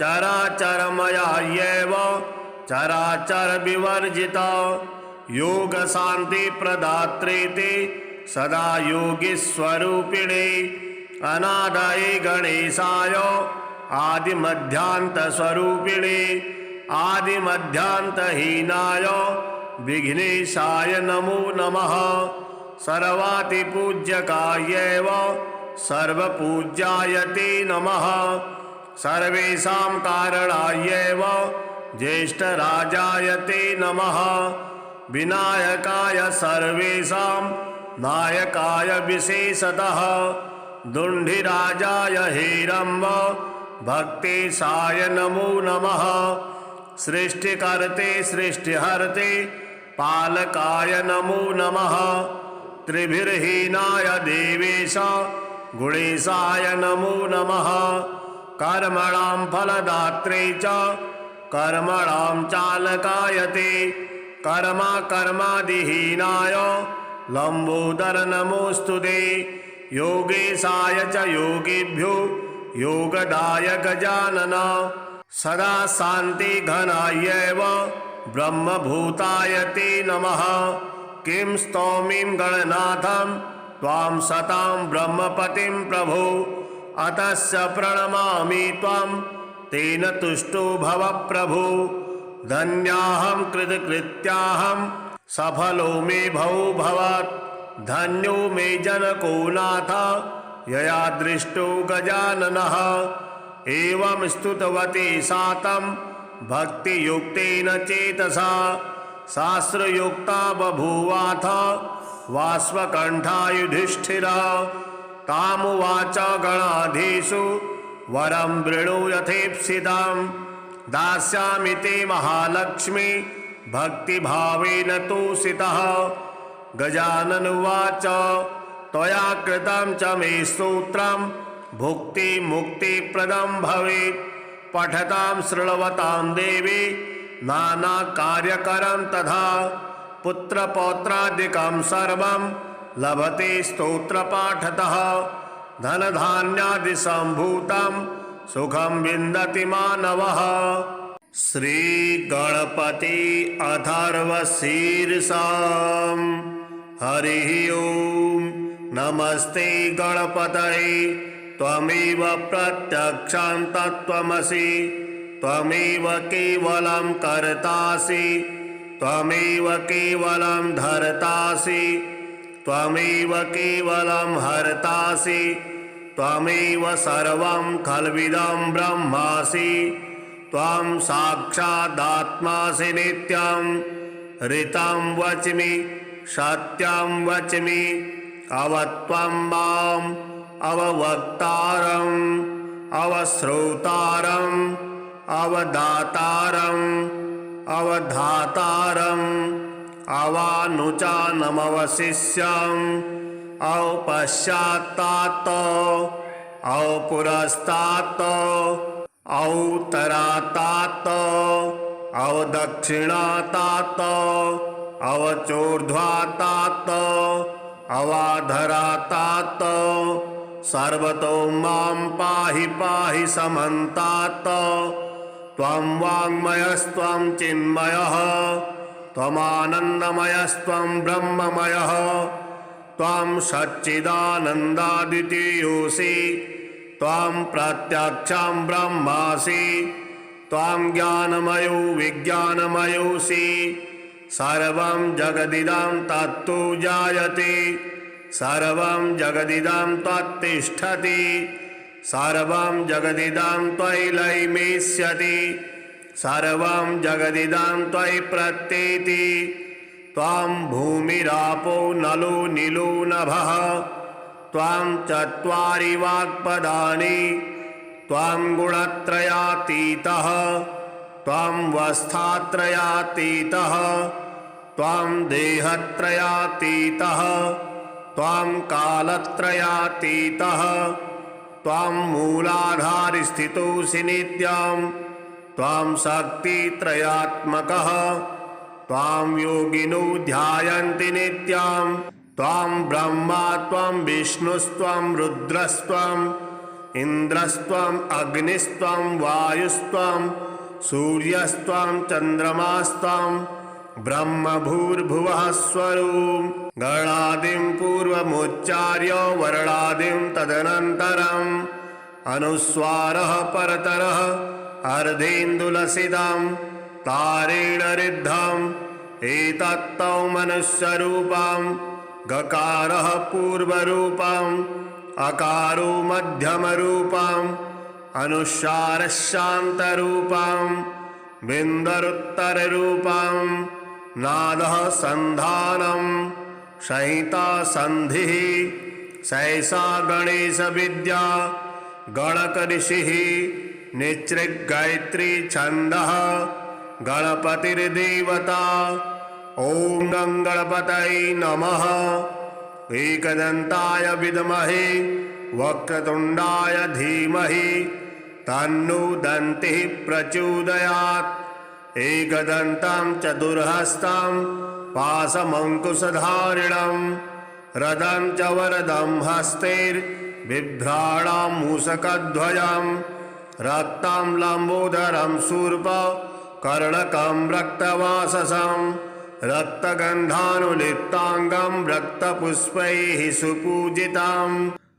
चराचरमयायैव चराचरविवर्जिता योगशान्तिप्रदात्रे ते सदा योगीस्वरूपिणे अनादये गणेशाय आदिमध्यान्तस्वरूपिणे आदिमध्यान्तहीनाय विघ्नेशाय नमो नमः। सर्वातिपूज्यकायैव सर्वपूज्याय ते नमः। सर्वेषां कारणायैव ज्येष्ठराजाय ते नमः। विनायकाय सर्वेषां नायकाय विशेषतः दुण्डिराजाय हेरम्ब भक्तेशाय नमो नमः। सृष्टिकर्ते सृष्टिहर्ते पालकाय नमो नमः। त्रिभिर्हीनाय देवेश गुणेशाय नमो नमः। कर्मणां फलदात्रे च कर्मणां चालकाय ते कर्मादिहीनाय लंबोदर नमोऽस्तु ते। योगेशाय च योगिभ्यो योगदाय गजानन। सदा शान्ति घनायैव ब्रह्मभूताय ते नमः। किं स्तौमिं गणनाथं त्वां सतां ब्रह्मपतिं प्रभो। अतस्य प्रणमामि त्वां तेन तुष्टो भव प्रभो। धन्याहं कृतकृत्याहं सफलो मे भवो भवत्। धन्यो मे जनको नाथ यया दृष्टो गजाननः। एवं स्तुतवती सा तं भक्तियुक्तेन चेतसा। शास्त्रयुक्ता बभूवाथ वाष्पकण्ठा युधिष्ठिरः। तामुवाच गणाधीषु वरं वृणु यथेप्सितं। दास्यामि ते महालक्ष्मी भक्तिभावेन तोषितः। गजानन उवाच त्वया कृतं च मे स्तोत्रं भुक्तिमुक्तिप्रदं भवेत्। पठतां शृण्वतां देवी नानाकार्यकरं तथा। पुत्रपौत्रादिकं सर्वं लभते स्तोत्रपाठतः। धनधान्यादिसम्भूतं सुखं विन्दति मानवः। श्रीगणपति अथर्वशीर्षम्। हरिः ओं। नमस्ते गणपतये त्वमेव प्रत्यक्षं तत्त्वमसि। त्वमेव केवलं कर्तासि त्वमेव केवलं धर्तासि त्वमेव केवलं हर्तासि। त्वमेव सर्वं खल्विदं ब्रह्मासि। त्वं साक्षादात्मासि नित्यं। ऋतं वच्मि सत्यं वच्मि अवत्वं माम् अववक्तारम् अवश्रोतारम् अवदातारम् अवधातारम् अवानुचानमवशिष्यम् औपश्चात्तात् औपुरस्तात् औत्तरात्तात् औदक्षिणात्तात् औचोर्ध्वात्तात् अवाधरात्तात् सर्वतो मां पाहि पाहि समन्तात्। त्वं वाङ्मयस्त्वं चिन्मयः त्वमानन्दमयस्त्वं ब्रह्ममयः। त्वं सच्चिदानन्दाद्वितीयोऽसि। त्वं प्रत्यक्षं ब्रह्मासि। त्वं ज्ञानमयो विज्ञानमयोऽसि। सर्वं जगदिदं तत्तु जायते सर्वं जगदिदं त्वत्तिष्ठति। सर्वं जगदिदं त्वयि लयमेष्यति। सर्वं जगदिदं त्वयि प्रत्येति। त्वं भूमिरापो नलो नीलो नभः। त्वं चत्वारि वाक्पदानि। त्वं गुणत्रयातीतः। त्वं वस्थात्रयातीतः। त्वं देहत्रयातीतः। त्वं कालत्रयातीतः। त्वं मूलाधारस्थितोऽसि नित्यं। त्वं शक्तित्रयात्मकः। त्वां योगिनो ध्यायन्ति नित्यं। त्वं ब्रह्मा त्वं विष्णुस्त्वं रुद्रस्त्वं इन्द्रस्त्वं अग्निस्त्वं वायुस्त्वं सूर्यस्त्वं चन्द्रमास्त्वं ब्रह्मभूर्भुवः स्वरूम् गणादिं पूर्वमुच्चार्य वर्णादिं तदनन्तरम् अनुस्वारः परतरः अर्धेन्दुलसितं तारेण रिद्धम् एतत्तौ मनुष्यरूपं गकारः पूर्वरूपम् अकारो मध्यमरूपम् अनुस्वारः शान्तरूपम् बिन्दरुत्तररूपम् नादः सन्धानम् संहिता सन्धिः सैषा गणेश विद्या गणकऋषिः निच्छृङ्गायत्री छन्दः गणपतिर्देवता ॐ गणपतये नमः। एकदन्ताय विद्महे वक्रतुण्डाय धीमहि तन्नो दन्तिः प्रचोदयात्। एकदन्तं चतुर्हस्तं पाशमङ्कुशधारिणं रदं च वरदं हस्तैर्बिभ्राणं मूषकध्वजं रक्तं लम्बोदरं शूर्पकर्णकं रक्तवाससं रक्तगन्धानुलिप्ताङ्गं रक्तपुष्पैः सुपूजितं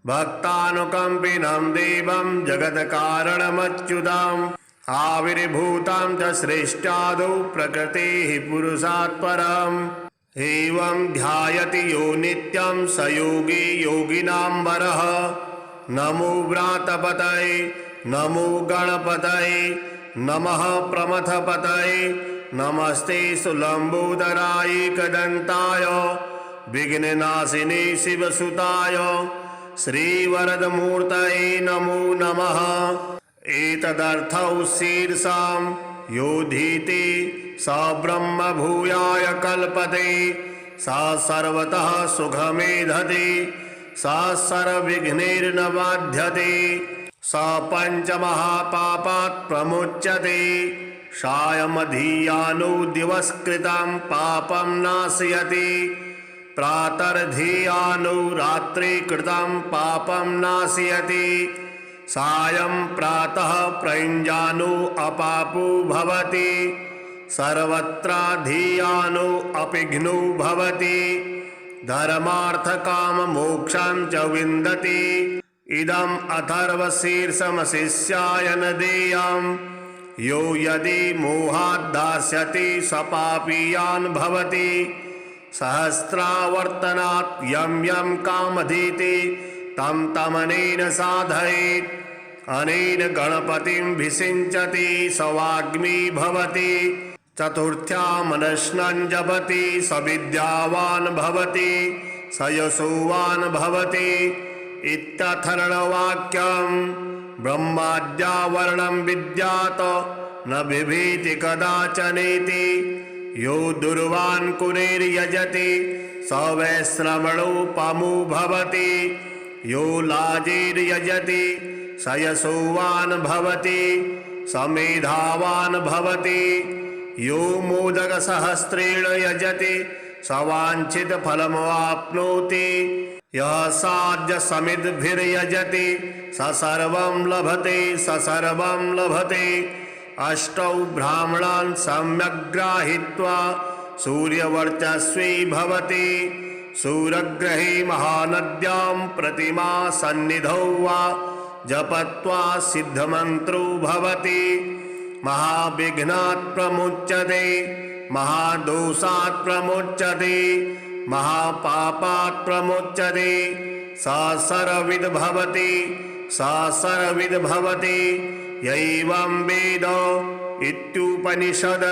भक्तानुकम्पिनं देवं जगत्कारणमच्युतम् आविर्भूतं च श्रेष्ठादौ प्रकृतेः पुरुषात् परम् एवं ध्यायति यो नित्यं स योगी योगिनां वरः। नमो व्रातपतये नमो गणपतये नमः प्रमथपतये नमस्ते सुलम्बोदराय एकदन्ताय विघ्ननाशिने शिवसुताय श्रीवरदमूर्तये नमो नमः। एतदर्थौ शीर्षां योधीति स ब्रह्मभूयाय कल्पते स सर्वतः सुखमेधते स सर्वविघ्नैर्न बाध्यते स पञ्चमहापापात् प्रमुच्यते सायमधियानो दिवसकृतं पापं नाशयति प्रातर्धियानो रात्रि कृतं पापं नाशयति सायं प्रातः प्रयुञ्जानो अपापो भवति सर्वत्राधियानो अपिघ्नो भवति धर्मार्थकाममोक्षं च विन्दति। इदम् अथर्वशीर्षमशिष्याय न देयम् यो यदि मोहात् दास्यति स पापीयान् भवति सहस्रावर्तनात् यं यं कामधीति तं तमनेन साधयेत् अनेन गणपतिं विषिञ्चति स वाग्मी भवति चतुर्थ्या मनस्नं जपति स विद्यावान् भवति स यशोवान् भवति इत्यथर्ववाक्यं ब्रह्माद्यावर्णं विद्यात् न बिभेति कदाचनेति यो दुर्वान् कुरेर्यजति स वैश्रवणोपमो भवति यो लाजेर्यजति स यशोवान् भवति स मेधावान् भवति यो मोदकसहस्रेण यजति स वाञ्छितफलमवाप्नोति यः साध्यसमिद्भिर्यजति स सर्वं लभते स सर्वं लभते। अष्टौ ब्राह्मणान् सम्यक् गृहीत्वा सूर्यवर्चस्वी भवति सूर्यग्रहे महानद्यां प्रतिमा सन्निधौ वा जपत्वा सिद्धमन्त्रो भवति महाविघ्नात् प्रमुच्यते महादोषात् प्रमुच्यते महापापात् प्रमुच्यते स सर्वविद् भवति स सर्वविद् भवति यैवं वेद इत्युपनिषद।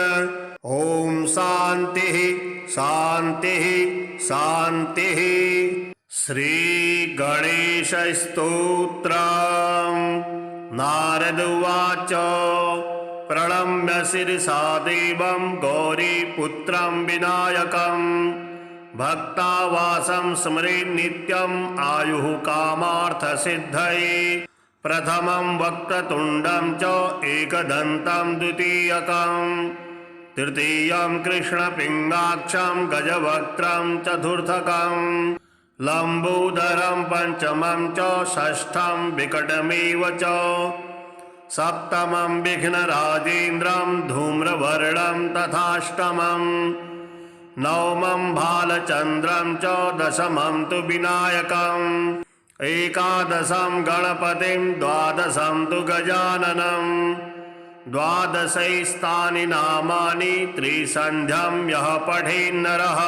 ॐ शान्तिः शान्तिः शान्तिः। श्रीगणेशस्तोत्रम्। नारद उवाच प्रणम्य शिरसा देवं गौरीपुत्रं विनायकं भक्तावासं स्मरेन् नित्यम् आयुः कामार्थसिद्धये प्रथमं वक्रतुण्डं च एकदन्तं द्वितीयकं तृतीयं कृष्णपिङ्गाक्षं गजवक्त्रं चतुर्थकं लम्बोदरं पंचमं च षष्ठं विकटमेव च सप्तमं विघ्नराजेन्द्रं धूम्रवर्णं तथाष्टमं नवमं भालचन्द्रं च दशमं तु विनायकम् एकादशं गणपतिं द्वादशं तु गजाननं द्वादशैस्तानि नामानि त्रिसन्ध्यं यः पठेन्नरः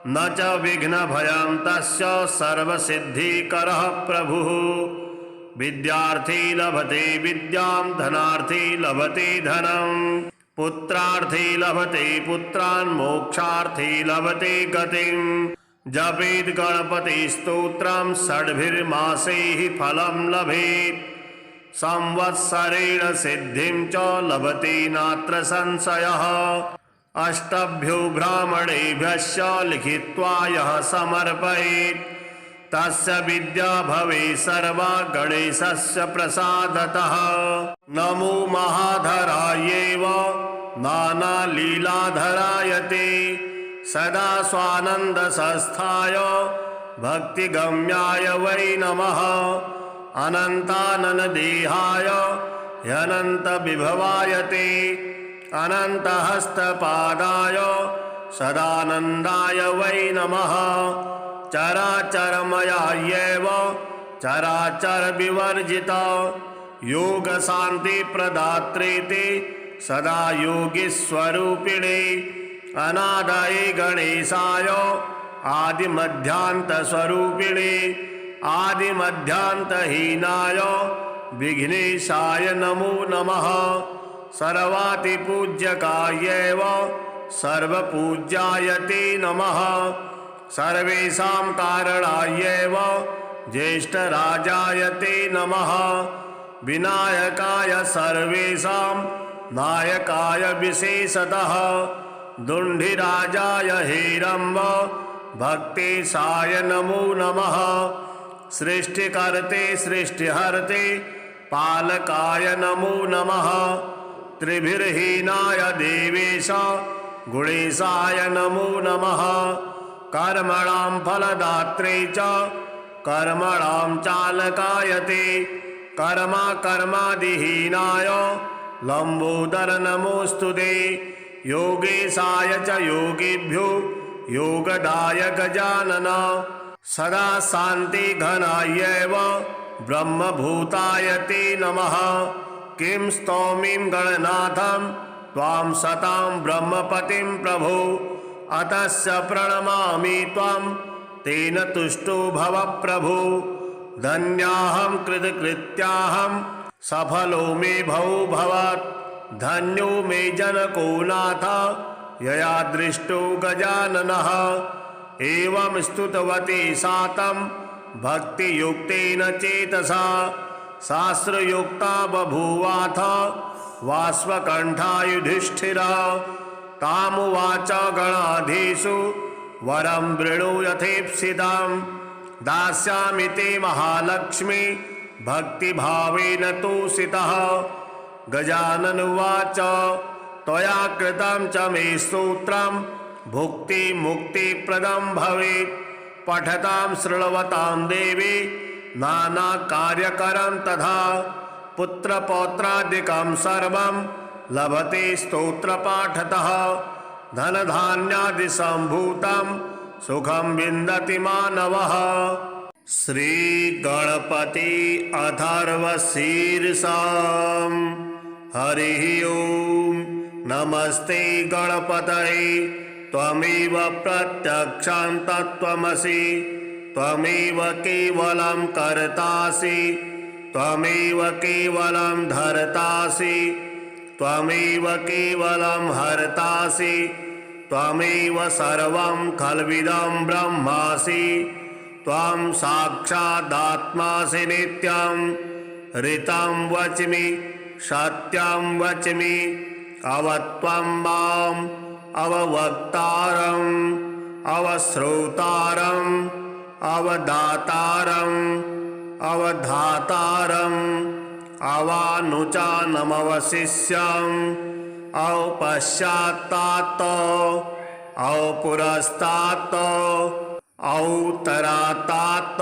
न च विघ्नभयं तस्य सर्वसिद्धिकरः प्रभुः विद्यार्थी लभते विद्यां धनार्थी लभते धनं पुत्रार्थी लभते पुत्रान् मोक्षार्थी लभते गतिं जपेत् गणपति स्तोत्रं षड्भिर्मासैः फलं लभेत् संवत्सरेण सिद्धिं च लभते नात्र संशयः अष्टभ्यो ब्राह्मणेभ्यश्च लिखित्वा यः समर्पयेत् तस्य विद्या भवेत् सर्वा गणेशस्य प्रसादतः नमो महाधरायैव नानालीलाधराय ते सदा स्वानन्दसंस्थाय भक्तिगम्याय वै नमः अनन्ताननदेहाय ह्यनन्तविभवाय ते अनन्तहस्तपादाय सदानन्दाय वै नमः चराचरमयायैव चराचरविवर्जिता योगशान्तिप्रदात्रे ते सदा योगीस्वरूपिणे अनादये गणेशाय आदिमध्यान्तस्वरूपिणे आदिमध्यान्तहीनाय विघ्नेशाय नमो नमः सर्वातिपूज्यकायैव सर्वपूज्याय ते नमः सर्वेषां कारणायैव ज्येष्ठराजाय ते नमः विनायकाय सर्वेषां नायकाय विशेषतः दुण्डिराजाय हेरम्ब भक्तेशाय नमो नमः सृष्टिकर्ते सृष्टिहर्ते पालकाय नमो नमः त्रिभिर्हीनाय देवेश गुणेशाय नमो नमः कर्मणां फलदात्रे च कर्मणां चालकाय ते कर्मादिहीनाय लंबोदर नमोऽस्तु ते योगेशाय च योगिभ्यो योगदाय गजानन सदा शान्तिघनायैव ब्रह्मभूताय ते नमः किं स्तौमिं गणनाथं त्वां सतां ब्रह्मपतिं प्रभो अतस्य प्रणमामि त्वां तेन तुष्टो भव प्रभो धन्याहं कृतकृत्याहं सफलो मे भवो भवत् धन्यो मे जनको नाथ यया दृष्टो गजाननः एवं स्तुतवती सा तं भक्तियुक्तेन चेतसा शास्त्रयुक्ता बभूवाथ वाष्पकण्ठा युधिष्ठिरः तामुवाच गणाधीषु वरं वृणु यथेप्सितं दास्यामि ते महालक्ष्मी भक्तिभावेन तोषितः गजानन उवाच त्वया कृतं च मे स्तोत्रं भुक्तिमुक्तिप्रदं भवेत् पठतां शृण्वतां देवी नानाकार्यकरं तथा पुत्रपौत्रादिकं सर्वं लभते स्तोत्रपाठतः धनधान्यादिसम्भूतं सुखं विन्दति मानवः श्रीगणपति अथर्वशीर्षम् हरिः ओं नमस्ते गणपतये त्वमेव प्रत्यक्षं तत्त्वमसि त्वमेव केवलं कर्तासि त्वमेव केवलं धर्तासि त्वमेव केवलं हर्तासि त्वमेव सर्वं खल्विदं ब्रह्मासि त्वं साक्षादात्मासि नित्यं ऋतं वच्मि सत्यं वच्मि अवत्वं माम् अववक्तारम् अवश्रोतारम् अवदातारम् अवधातारम् अवानुचानमवशिष्यम् औपश्चात्तात् औपुरस्तात् औतरातात्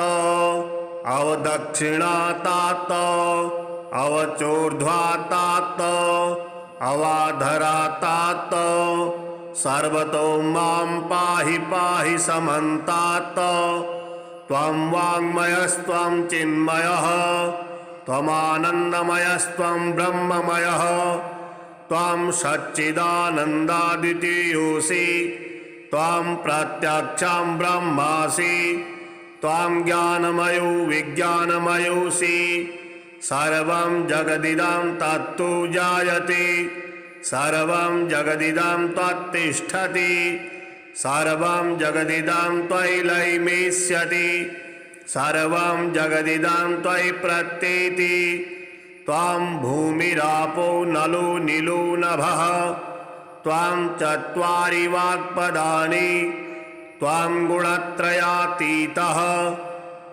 अवदक्षिणातात् अवचोर्ध्वातात् अवाधरातात् सर्वतो मां पाहि पाहि समन्तात् त्वं वाङ्मयस्त्वं चिन्मयः त्वमानन्दमयस्त्वं ब्रह्ममयः त्वं सच्चिदानन्दादितीयोऽसि त्वं प्रत्यक्षं ब्रह्मासि त्वं ज्ञानमयो विज्ञानमयोऽसि सर्वं जगदिदं तत्तु जायते सर्वं जगदिदं त्वत्तिष्ठति सर्वं जगदिदं त्वयि लयमेष्यति सर्वं जगदिदं त्वयि प्रत्येति त्वं भूमिरापो नलो नीलो नभः त्वं चत्वारि वाक्पदानि त्वं गुणत्रयातीतः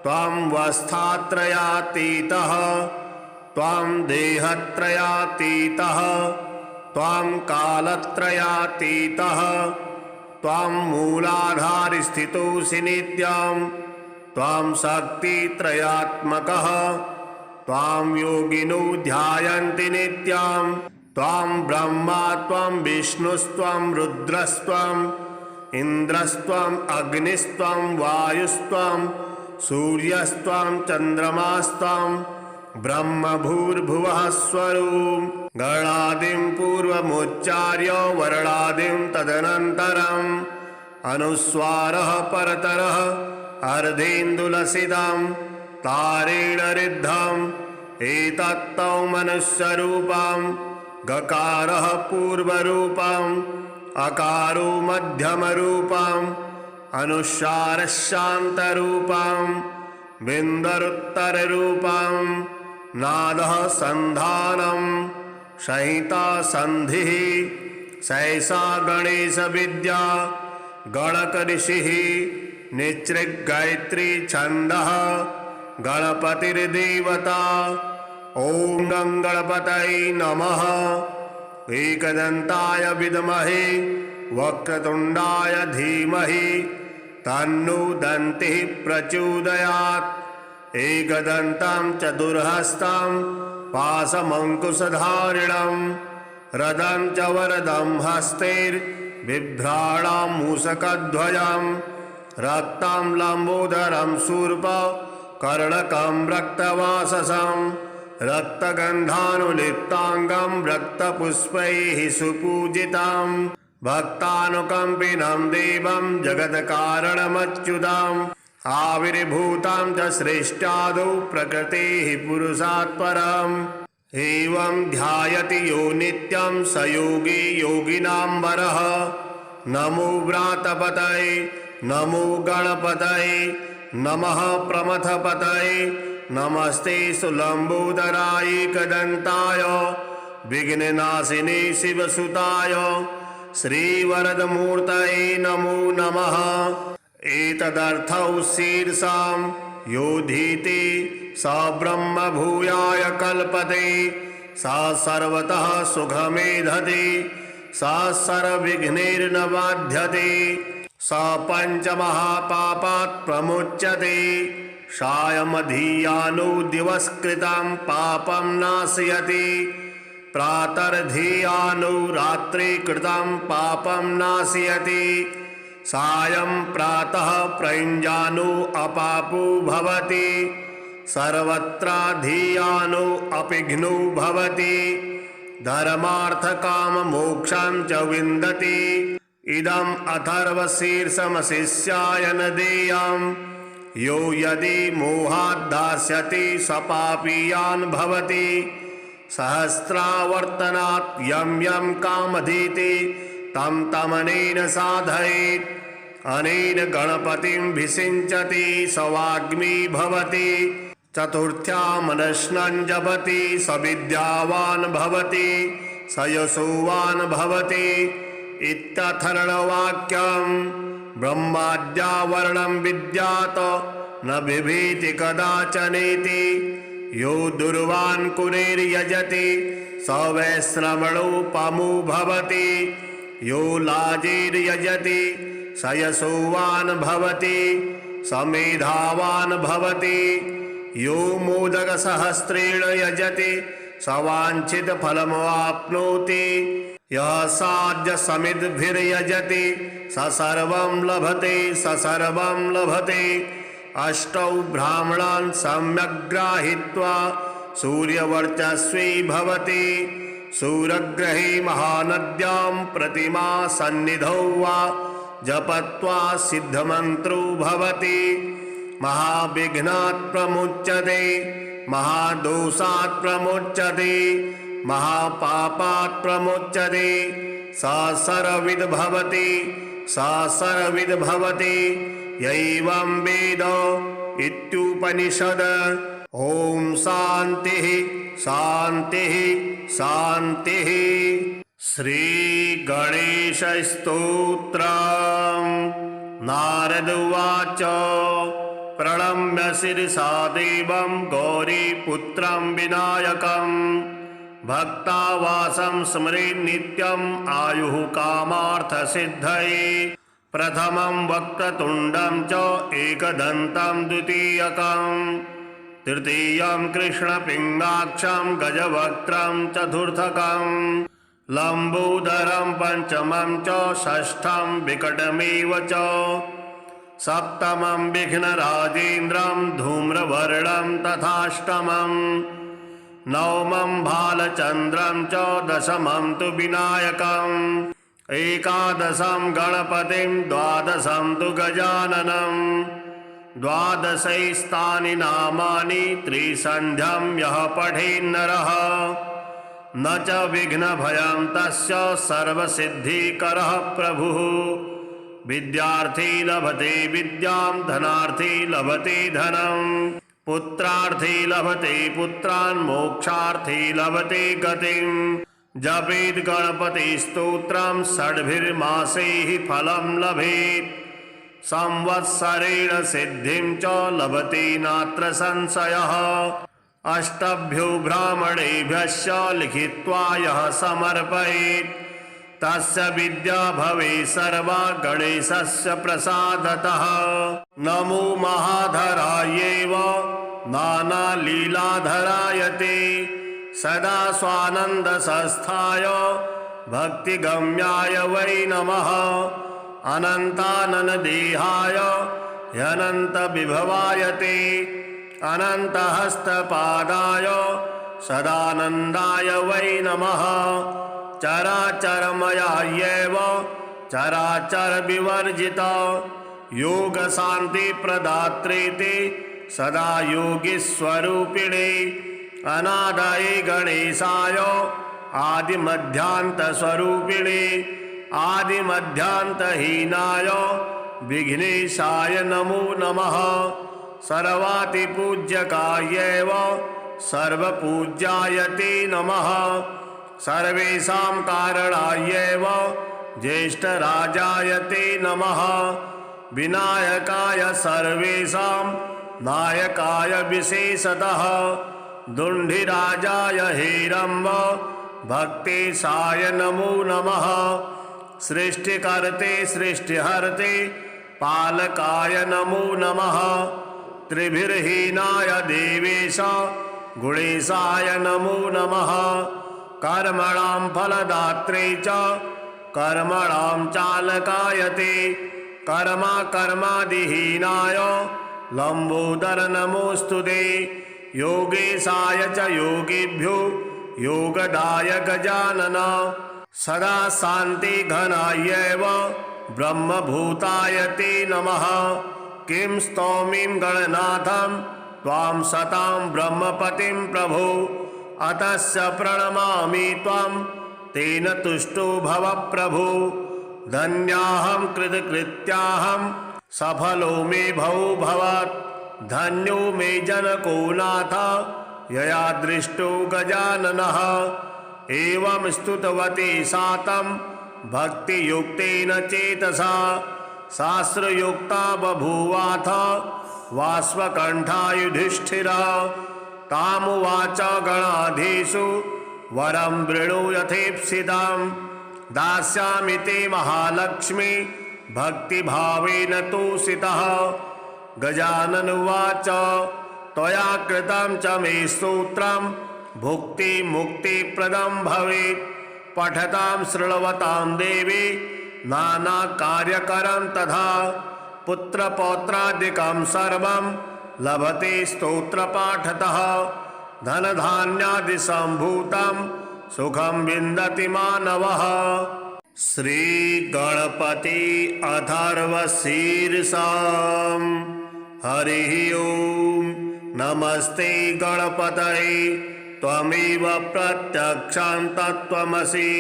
त्वं वस्थात्रयातीतः त्वं देहत्रयातीतः त्वं कालत्रयातीतः त्वं मूलाधारस्थितोऽसि नित्यं त्वं शक्तित्रयात्मकः त्वां योगिनो ध्यायन्ति नित्यं त्वां ब्रह्मा त्वं विष्णुस्त्वं रुद्रस्त्वं इन्द्रस्त्वं अग्निस्त्वं वायुस्त्वं सूर्यस्त्वं चन्द्रमास्त्वं ब्रह्मभूर्भुवः स्वरूपं गणादिं पूर्वमुच्चार्य वर्णादिं तदनन्तरम् अनुस्वारः परतरः अर्धेन्दुलसितं तारेण ऋद्धम् एतत्तौ मनुष्यरूपं गकारः पूर्वरूपम् अकारो मध्यमरूपम् अनुस्वारः शान्तरूपम् बिन्दरुत्तररूपम् नादः सन्धानम् संहिता सन्धिः सैषा गणेशविद्या गणकऋषिः निच्छृङ्गायत्री छन्दः गणपतिर्देवता ॐ गणपतये नमः एकदन्ताय विद्महे वक्रतुण्डाय धीमहि तन्नो दन्तिः प्रचोदयात् एकदन्तं चतुर्हस्तं पाशमङ्कुशधारिणं रदं च वरदं हस्तैर्बिभ्राणां मूषकध्वजं रक्तं लम्बोदरं शूर्पकर्णकं रक्तवाससं रक्तगन्धानुलिप्ताङ्गं रक्तपुष्पैः सुपूजितं भक्तानुकम्पिनं देवं जगत्कारणमच्युतम् आविर्भूतां च श्रेष्ठादौ प्रकृतेः पुरुषात् परम् एवं ध्यायति यो नित्यं स योगी योगिनां वरः नमो व्रातपतये नमो गणपतये नमः प्रमथपतये नमस्ते सुलम्बोदराय एकदन्ताय विघ्ननाशिने शिवसुताय श्रीवरदमूर्तये नमो नमः एतदर्थौ शीर्षां योधीति स ब्रह्मभूयाय कल्पते स सर्वतः सुखमेधते स सर्वविघ्नैर्न बाध्यते स पञ्चमहापापात् प्रमुच्यते सायमधियानो दिवस्कृतं पापं नाशयति प्रातर्धियानो रात्रिकृतं पापं नाशयति सायं प्रातः प्रयुञ्जानो अपापो भवति सर्वत्राधियानो अपिघ्नो भवति धर्मार्थकाममोक्षं च विन्दति इदम् अथर्वशीर्षमशिष्याय न देयम् यो यदि मोहाद्दास्यति स पापीयान् भवति सहस्रावर्तनात् यं यं कामधीति तं तमनेन साधयेत् अनेन गणपतिं विषिञ्चति स वाग्मी भवति चतुर्थ्यामनश्नं जपति स विद्यावान् भवति स यशोवान् भवति इत्यथर्ववाक्यम् ब्रह्माद्यावर्णं विद्यात् न बिभेति कदाचनेति यो दुर्वान् कुरेर्यजति स वैश्रवणोपमो भवति यो लाजेर्यजति स यशोवान् भवति स मेधावान् भवति यो मोदकसहस्रेण यजति स वाञ्छितफलमवाप्नोति यः साध्य समिद्भिर्यजति स सर्वं लभते स सर्वं लभते। अष्टौ ब्राह्मणान् सम्यक् गृहीत्वा सूर्यवर्चस्वी भवति। सूर्यग्रहे महानद्यां प्रतिमा सन्निधौ वा जपत्वा सिद्धमन्त्रो भवति। महाविघ्नात् प्रमुच्यते महादोषात् प्रमुच्यते महापापात् प्रमुच्यते। स सर्वविद् भवति स सर्वविद् भवति यैवं वेद इत्युपनिषद। ॐ शान्तिः शान्तिः शान्तिः। श्री गणेश स्तोत्रम्। नारद उवाच प्रणम्य शिरसा देवं गौरीपुत्रं विनायकं भक्तावासं स्मरेन् नित्यम् आयुः कामार्थसिद्धये। प्रथमं वक्रतुण्डं च एकदन्तं द्वितीयकं तृतीयं कृष्णपिङ्गाक्षं गजवक्त्रं चतुर्थकं लम्बोदरं पंचमं च षष्ठं विकटमेव च सप्तमं विघ्नराजेन्द्रं धूम्रवर्णं तथाष्टमं नवमं भालचन्द्रं च दशमं तु विनायकम् एकादशं गणपतिं द्वादशं तु गजाननं। द्वादशैस्तानि नामानि त्रिसन्ध्यं यः पठेन्नरः न च विघ्नभयं तस्य सर्वसिद्धिकरः प्रभुः। विद्यार्थी लभते विद्यां धनार्थी लभते धनं पुत्रार्थी लभते पुत्रान् मोक्षार्थी लभते गतिं। जपेत् गणपति स्तोत्रं षड्भिर्मासैः फलं लभेत् संवत्सरेण सिद्धिं च लभते नात्र संशयः। अष्टभ्यो ब्राह्मणेभ्यश्च लिखित्वा यः समर्पयेत् तस्य विद्या भवेत् सर्वा गणेशस्य प्रसादतः। नमो महाधरायैव नानालीलाधराय ते सदा स्वानन्दसंस्थाय भक्तिगम्याय वै नमः। अनन्ताननदेहाय ह्यनन्तविभवाय ते अनन्तहस्तपादाय सदानन्दाय वै नमः। चराचरमयायैव चराचरविवर्जित योगशान्तिप्रदात्रे ते सदा योगीस्वरूपिणे अनादये गणेशाय आदिमध्यान्तस्वरूपिणे आदिमध्यान्तहीनाय विघ्नेशाय नमो नमः। सर्वातिपूज्यकायैव सर्वपूज्याय ते नमः। सर्वेषां कारणायैव ज्येष्ठराजाय ते नमः। विनायकाय सर्वेषां नायकाय विशेषतः दुण्डिराजाय हेरम्ब भक्तेशाय नमो नमः। सृष्टिकर्ते सृष्टिहर्ते पालकाय नमो नमः। त्रिभिर्हीनाय देवेश गुणेशाय नमो नमः। कर्मणां फलदात्रे च कर्मणां चालकाय ते कर्मादिहीनाय लंबोदर नमोस्तु ते। योगेशाय च योगिभ्यो योगदाय गजानन सदा शांति घनायैव ब्रह्मभूताय ते नमः। किं स्तौमिं गणनाथं त्वां सतां ब्रह्मपतिं प्रभो अतस्य प्रणमामि त्वां तेन तुष्टो भव प्रभु। धन्याहं कृतकृत्याहं सफलो मे भवो भवत् धन्यो मे जनको नाथ यया दृष्टो गजाननः। एवं स्तुतवती सा तं भक्तियुक्तेन चेतसा शास्त्रयुक्ता बभूवाथ वाष्पकण्ठा युधिष्ठिरः। तामुवाच गणाधीषु वरं वृणु यथेप्सितं दास्यामि ते महालक्ष्मी भक्तिभावेन तोषितः। गजानन उवाच त्वया कृतं च मे स्तोत्रं भुक्ति मुक्तिप्रदं भवेत् पठतां शृण्वतां देवी नानाकार्यकरं तथा पुत्रपौत्रादिकं सर्वं लभते स्तोत्रपाठतः धनधान्यादिसम्भूतं सुखं विन्दति मानवः। श्रीगणपति अथर्वशीर्षम्। हरिः ओं। नमस्ते गणपतये त्वमेव प्रत्यक्षं तत्त्वमसि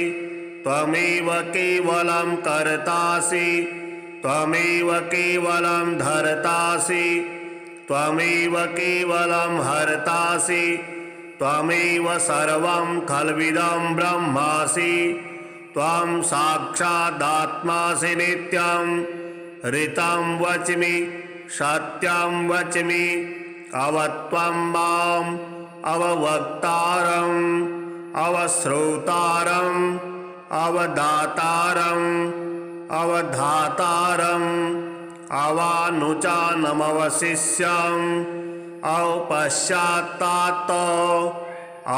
त्वमेव केवलं कर्तासि त्वमेव केवलं धर्तासि त्वमेव केवलं हर्तासि त्वमेव सर्वं खल्विदं ब्रह्मासि त्वं साक्षादात्मासि नित्यं ऋतं वच्मि सत्यं वच्मि अवत्वं माम् अववक्तारम् अवश्रोतारम् अवदातारम् अवधातारम् अवानुचानमवशिष्यम् औपश्चात्तात्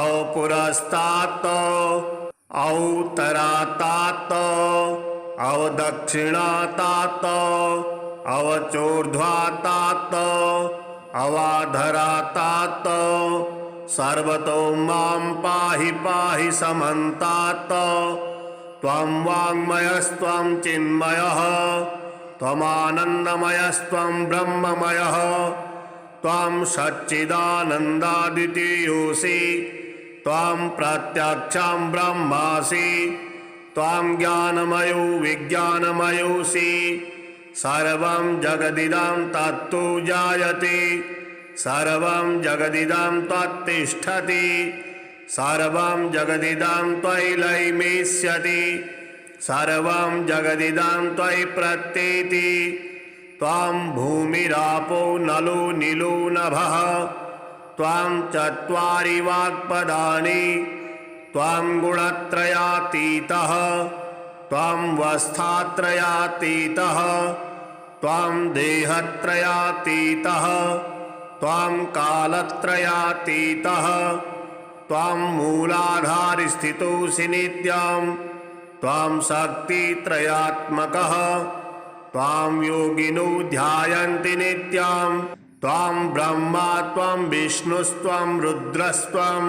औपुरस्तात् औत्तरात्तात् अवदक्षिणात्तात् अवचोर्ध्वात्तात् अवाधरात्तात् सर्वतो मां पाहि पाहि समन्तात् त्वं वाङ्मयस्त्वं चिन्मयः त्वमानन्दमयस्त्वं ब्रह्ममयः त्वं सच्चिदानन्दादितीयोऽसि त्वं प्रत्यक्षं ब्रह्मासि त्वं ज्ञानमयो विज्ञानमयोऽसि सर्वं जगदिदं तत्तु जायते सर्वं जगदिदं त्वत्तिष्ठति सर्वं जगदिदं त्वयि लयमेष्यति सर्वं जगदिदं त्वयि प्रत्येति त्वं भूमिरापो नलो नीलो नभः त्वं चत्वारि वाक्पदानि त्वं गुणत्रयातीतः त्वं वस्थात्रयातीतः त्वं देहत्रयातीतः त्वं कालत्रयातीतः त्वं मूलाधारस्थितोऽसि नित्यं त्वं शक्तित्रयात्मकः त्वां योगिनो ध्यायन्ति नित्यं त्वं ब्रह्मा त्वं विष्णुस्त्वं रुद्रस्त्वं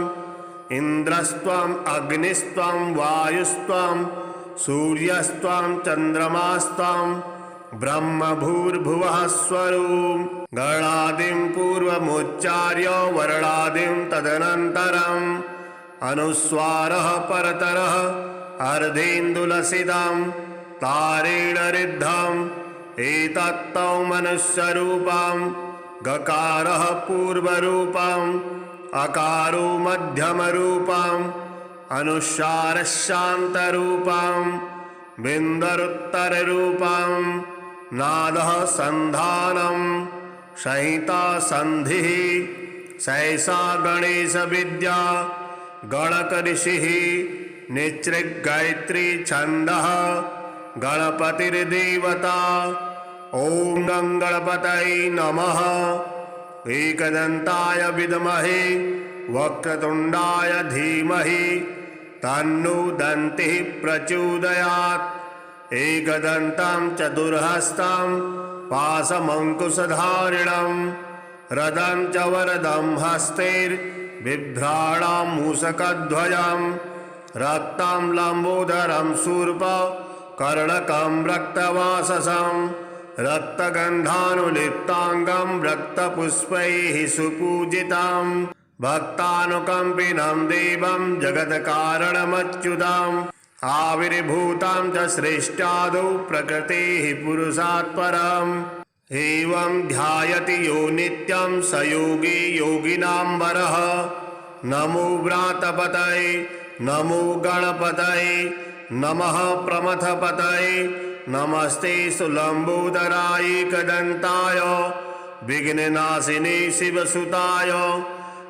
इन्द्रस्त्वं अग्निस्त्वं वायुस्त्वं सूर्यस्त्वं चन्द्रमास्त्वं ब्रह्मभूर्भुवः स्वरूपं गणादिं पूर्वमुच्चार्य वर्णादिं तदनन्तरम् अनुस्वारः परतरः अर्धेन्दुलसितं तारेण ऋद्धम् एतत्तौ मनुष्यरूपं गकारः पूर्वरूपम् अकारो मध्यमरूपम् अनुस्वारः शान्तरूपम् बिन्दरुत्तररूपम् नादः सन्धानम् संहिता सन्धिः सहसा गणेशविद्या गणकऋषिः निच्छृङ्गायत्री छन्दः गणपतिर्देवता ॐ गणपतये नमः। एकदन्ताय विद्महे वक्रतुण्डाय धीमहि तन्नो दन्तिः प्रचोदयात्। एकदन्तं चतुर्हस्तं पाशमङ्कुशधारिणं रदं च वरदं हस्तैर्बिभ्राणां मूषकध्वजं रक्तं लम्बोदरं शूर्पकर्णकं रक्तवाससं रक्तगन्धानुलिप्ताङ्गं रक्तपुष्पैः सुपूजितं भक्तानुकम्पिनं देवं जगत्कारणमच्युतम् आविर्भूतं च श्रेष्ठादौ प्रकृतेः पुरुषात् परम् एवं ध्यायति यो नित्यं स योगी योगिनां वरः। नमो व्रातपतये नमो गणपतये नमः प्रमथपतये नमस्ते सुलम्बोदराय एकदन्ताय विघ्ननाशिने शिवसुताय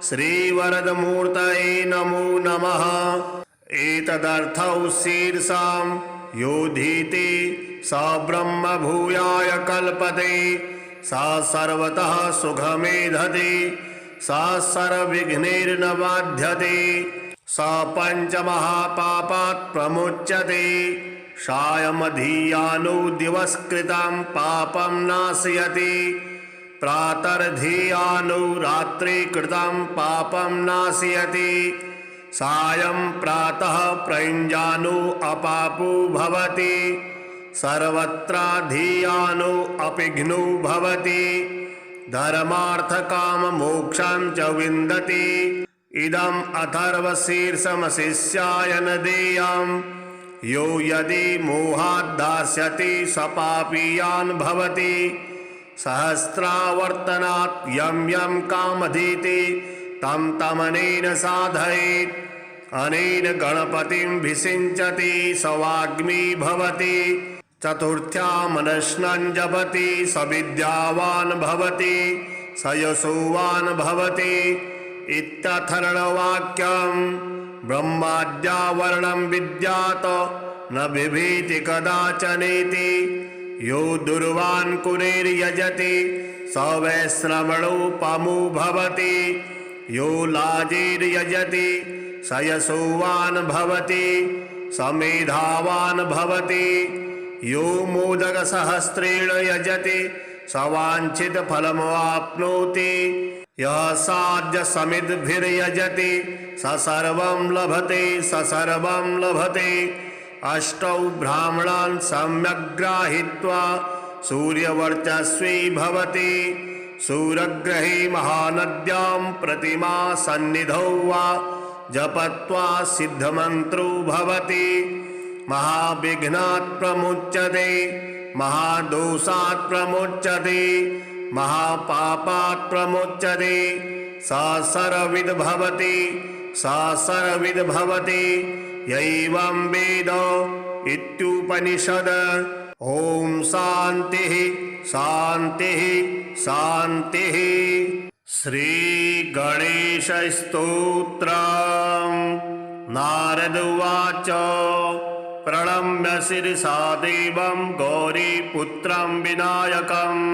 श्रीवरदमूर्तये नमो नमः। एतदर्थौ शीर्षां योधीति स ब्रह्म भूयाय कल्पते स सर्वतः सुखमेधते स सर्वविघ्नैर्न बाध्यते स पञ्चमहापापात् प्रमुच्यते सायमधियानो दिवस्कृतं पापं नाशयति प्रातर्धियानो रात्रिकृतं पापं नाशयति सायं प्रातः प्रयुञ्जानो अपापो भवति सर्वत्राधियानो अपिघ्नो भवति धर्मार्थकाममोक्षं च विन्दति इदम् अथर्वशीर्षमशिष्याय न देयम् यो यदि मोहात् दास्यति स पापीयान् भवति सहस्रावर्तनात् यं यं कामधीति तं तमनेन साधयेत् अनेन गणपतिं विषिञ्चति स वाग्मी भवति चतुर्थ्यामनश्नं जपति स विद्यावान् भवति स यशोवान् भवति इत्यथर्ववाक्यं ब्रह्माद्यावरणं विद्यात् न बिभीति कदाचनेति यो दुर्वान् कुरेर्यजति स वैश्रवणोपमो भवति यो लाजिर्यजति स यशोवान् भवति स मेधावान् भवति यो मोदकसहस्रेण यजति स वाञ्छितफलमवाप्नोति यः साध्यसमिद्भिर्यजति स सर्वं लभते स सर्वं लभते अष्टौ ब्राह्मणान् सम्यग्राहीत्वा सूर्यवर्चस्वी भवति सूर्यग्रहे महानद्यां प्रतिमा सन्निधौ वा जपत्वा सिद्धमन्त्रो भवति महाविघ्नात् प्रमुच्यते महादोषात् प्रमुच्यते महापापात् प्रमुच्यते स सर्वविद् भवति स सर्वविद् भवति यैवं वेद इत्युपनिषद। ॐ शान्तिः शान्तिः शान्तिः। श्रीगणेशस्तोत्रम्। नारद उवाच प्रणम्य शिरसा देवं गौरीपुत्रं विनायकम्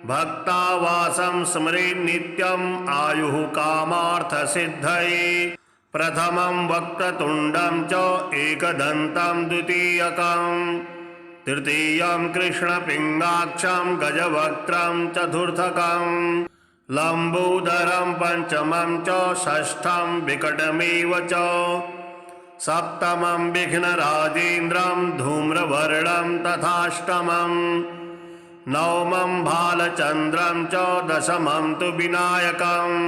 भक्तावासं स्मरेन् नित्यम् आयुः कामार्थसिद्धये प्रथमं वक्रतुण्डं च एकदन्तं द्वितीयकं तृतीयं कृष्णपिङ्गाक्षं गजवक्त्रं चतुर्थकं लम्बोदरं पञ्चमं च षष्ठं विकटमेव च सप्तमं विघ्नराजेन्द्रं धूम्रवर्णं तथाष्टमं नवमं भालचन्द्रं च दशमं तु विनायकम्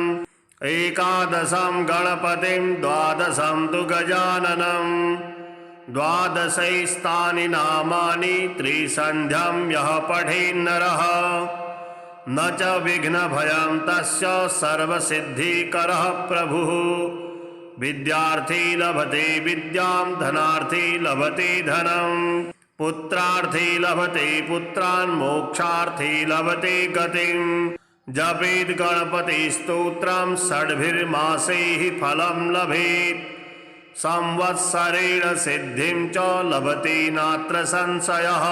एकादशं गणपतिं द्वादशं तु गजाननं द्वादशैस्तानि नामानि त्रिसन्ध्यं यः पठेन्नरः न च विघ्नभयं तस्य सर्वसिद्धिकरः प्रभुः विद्यार्थी लभते विद्यां धनार्थी लभते धनं पुत्रार्थी लभते पुत्रान् मोक्षार्थी लभते गतिं जपेत् गणपति स्तोत्रं षड्भिर्मासैः फलं लभेत् संवत्सरेण सिद्धिं च लभते नात्र संशयः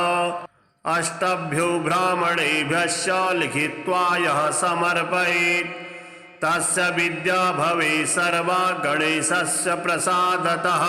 अष्टभ्यो ब्राह्मणेभ्यश्च लिखित्वा यः समर्पयेत् तस्य विद्या भवेत् सर्वा गणेशस्य प्रसादतः।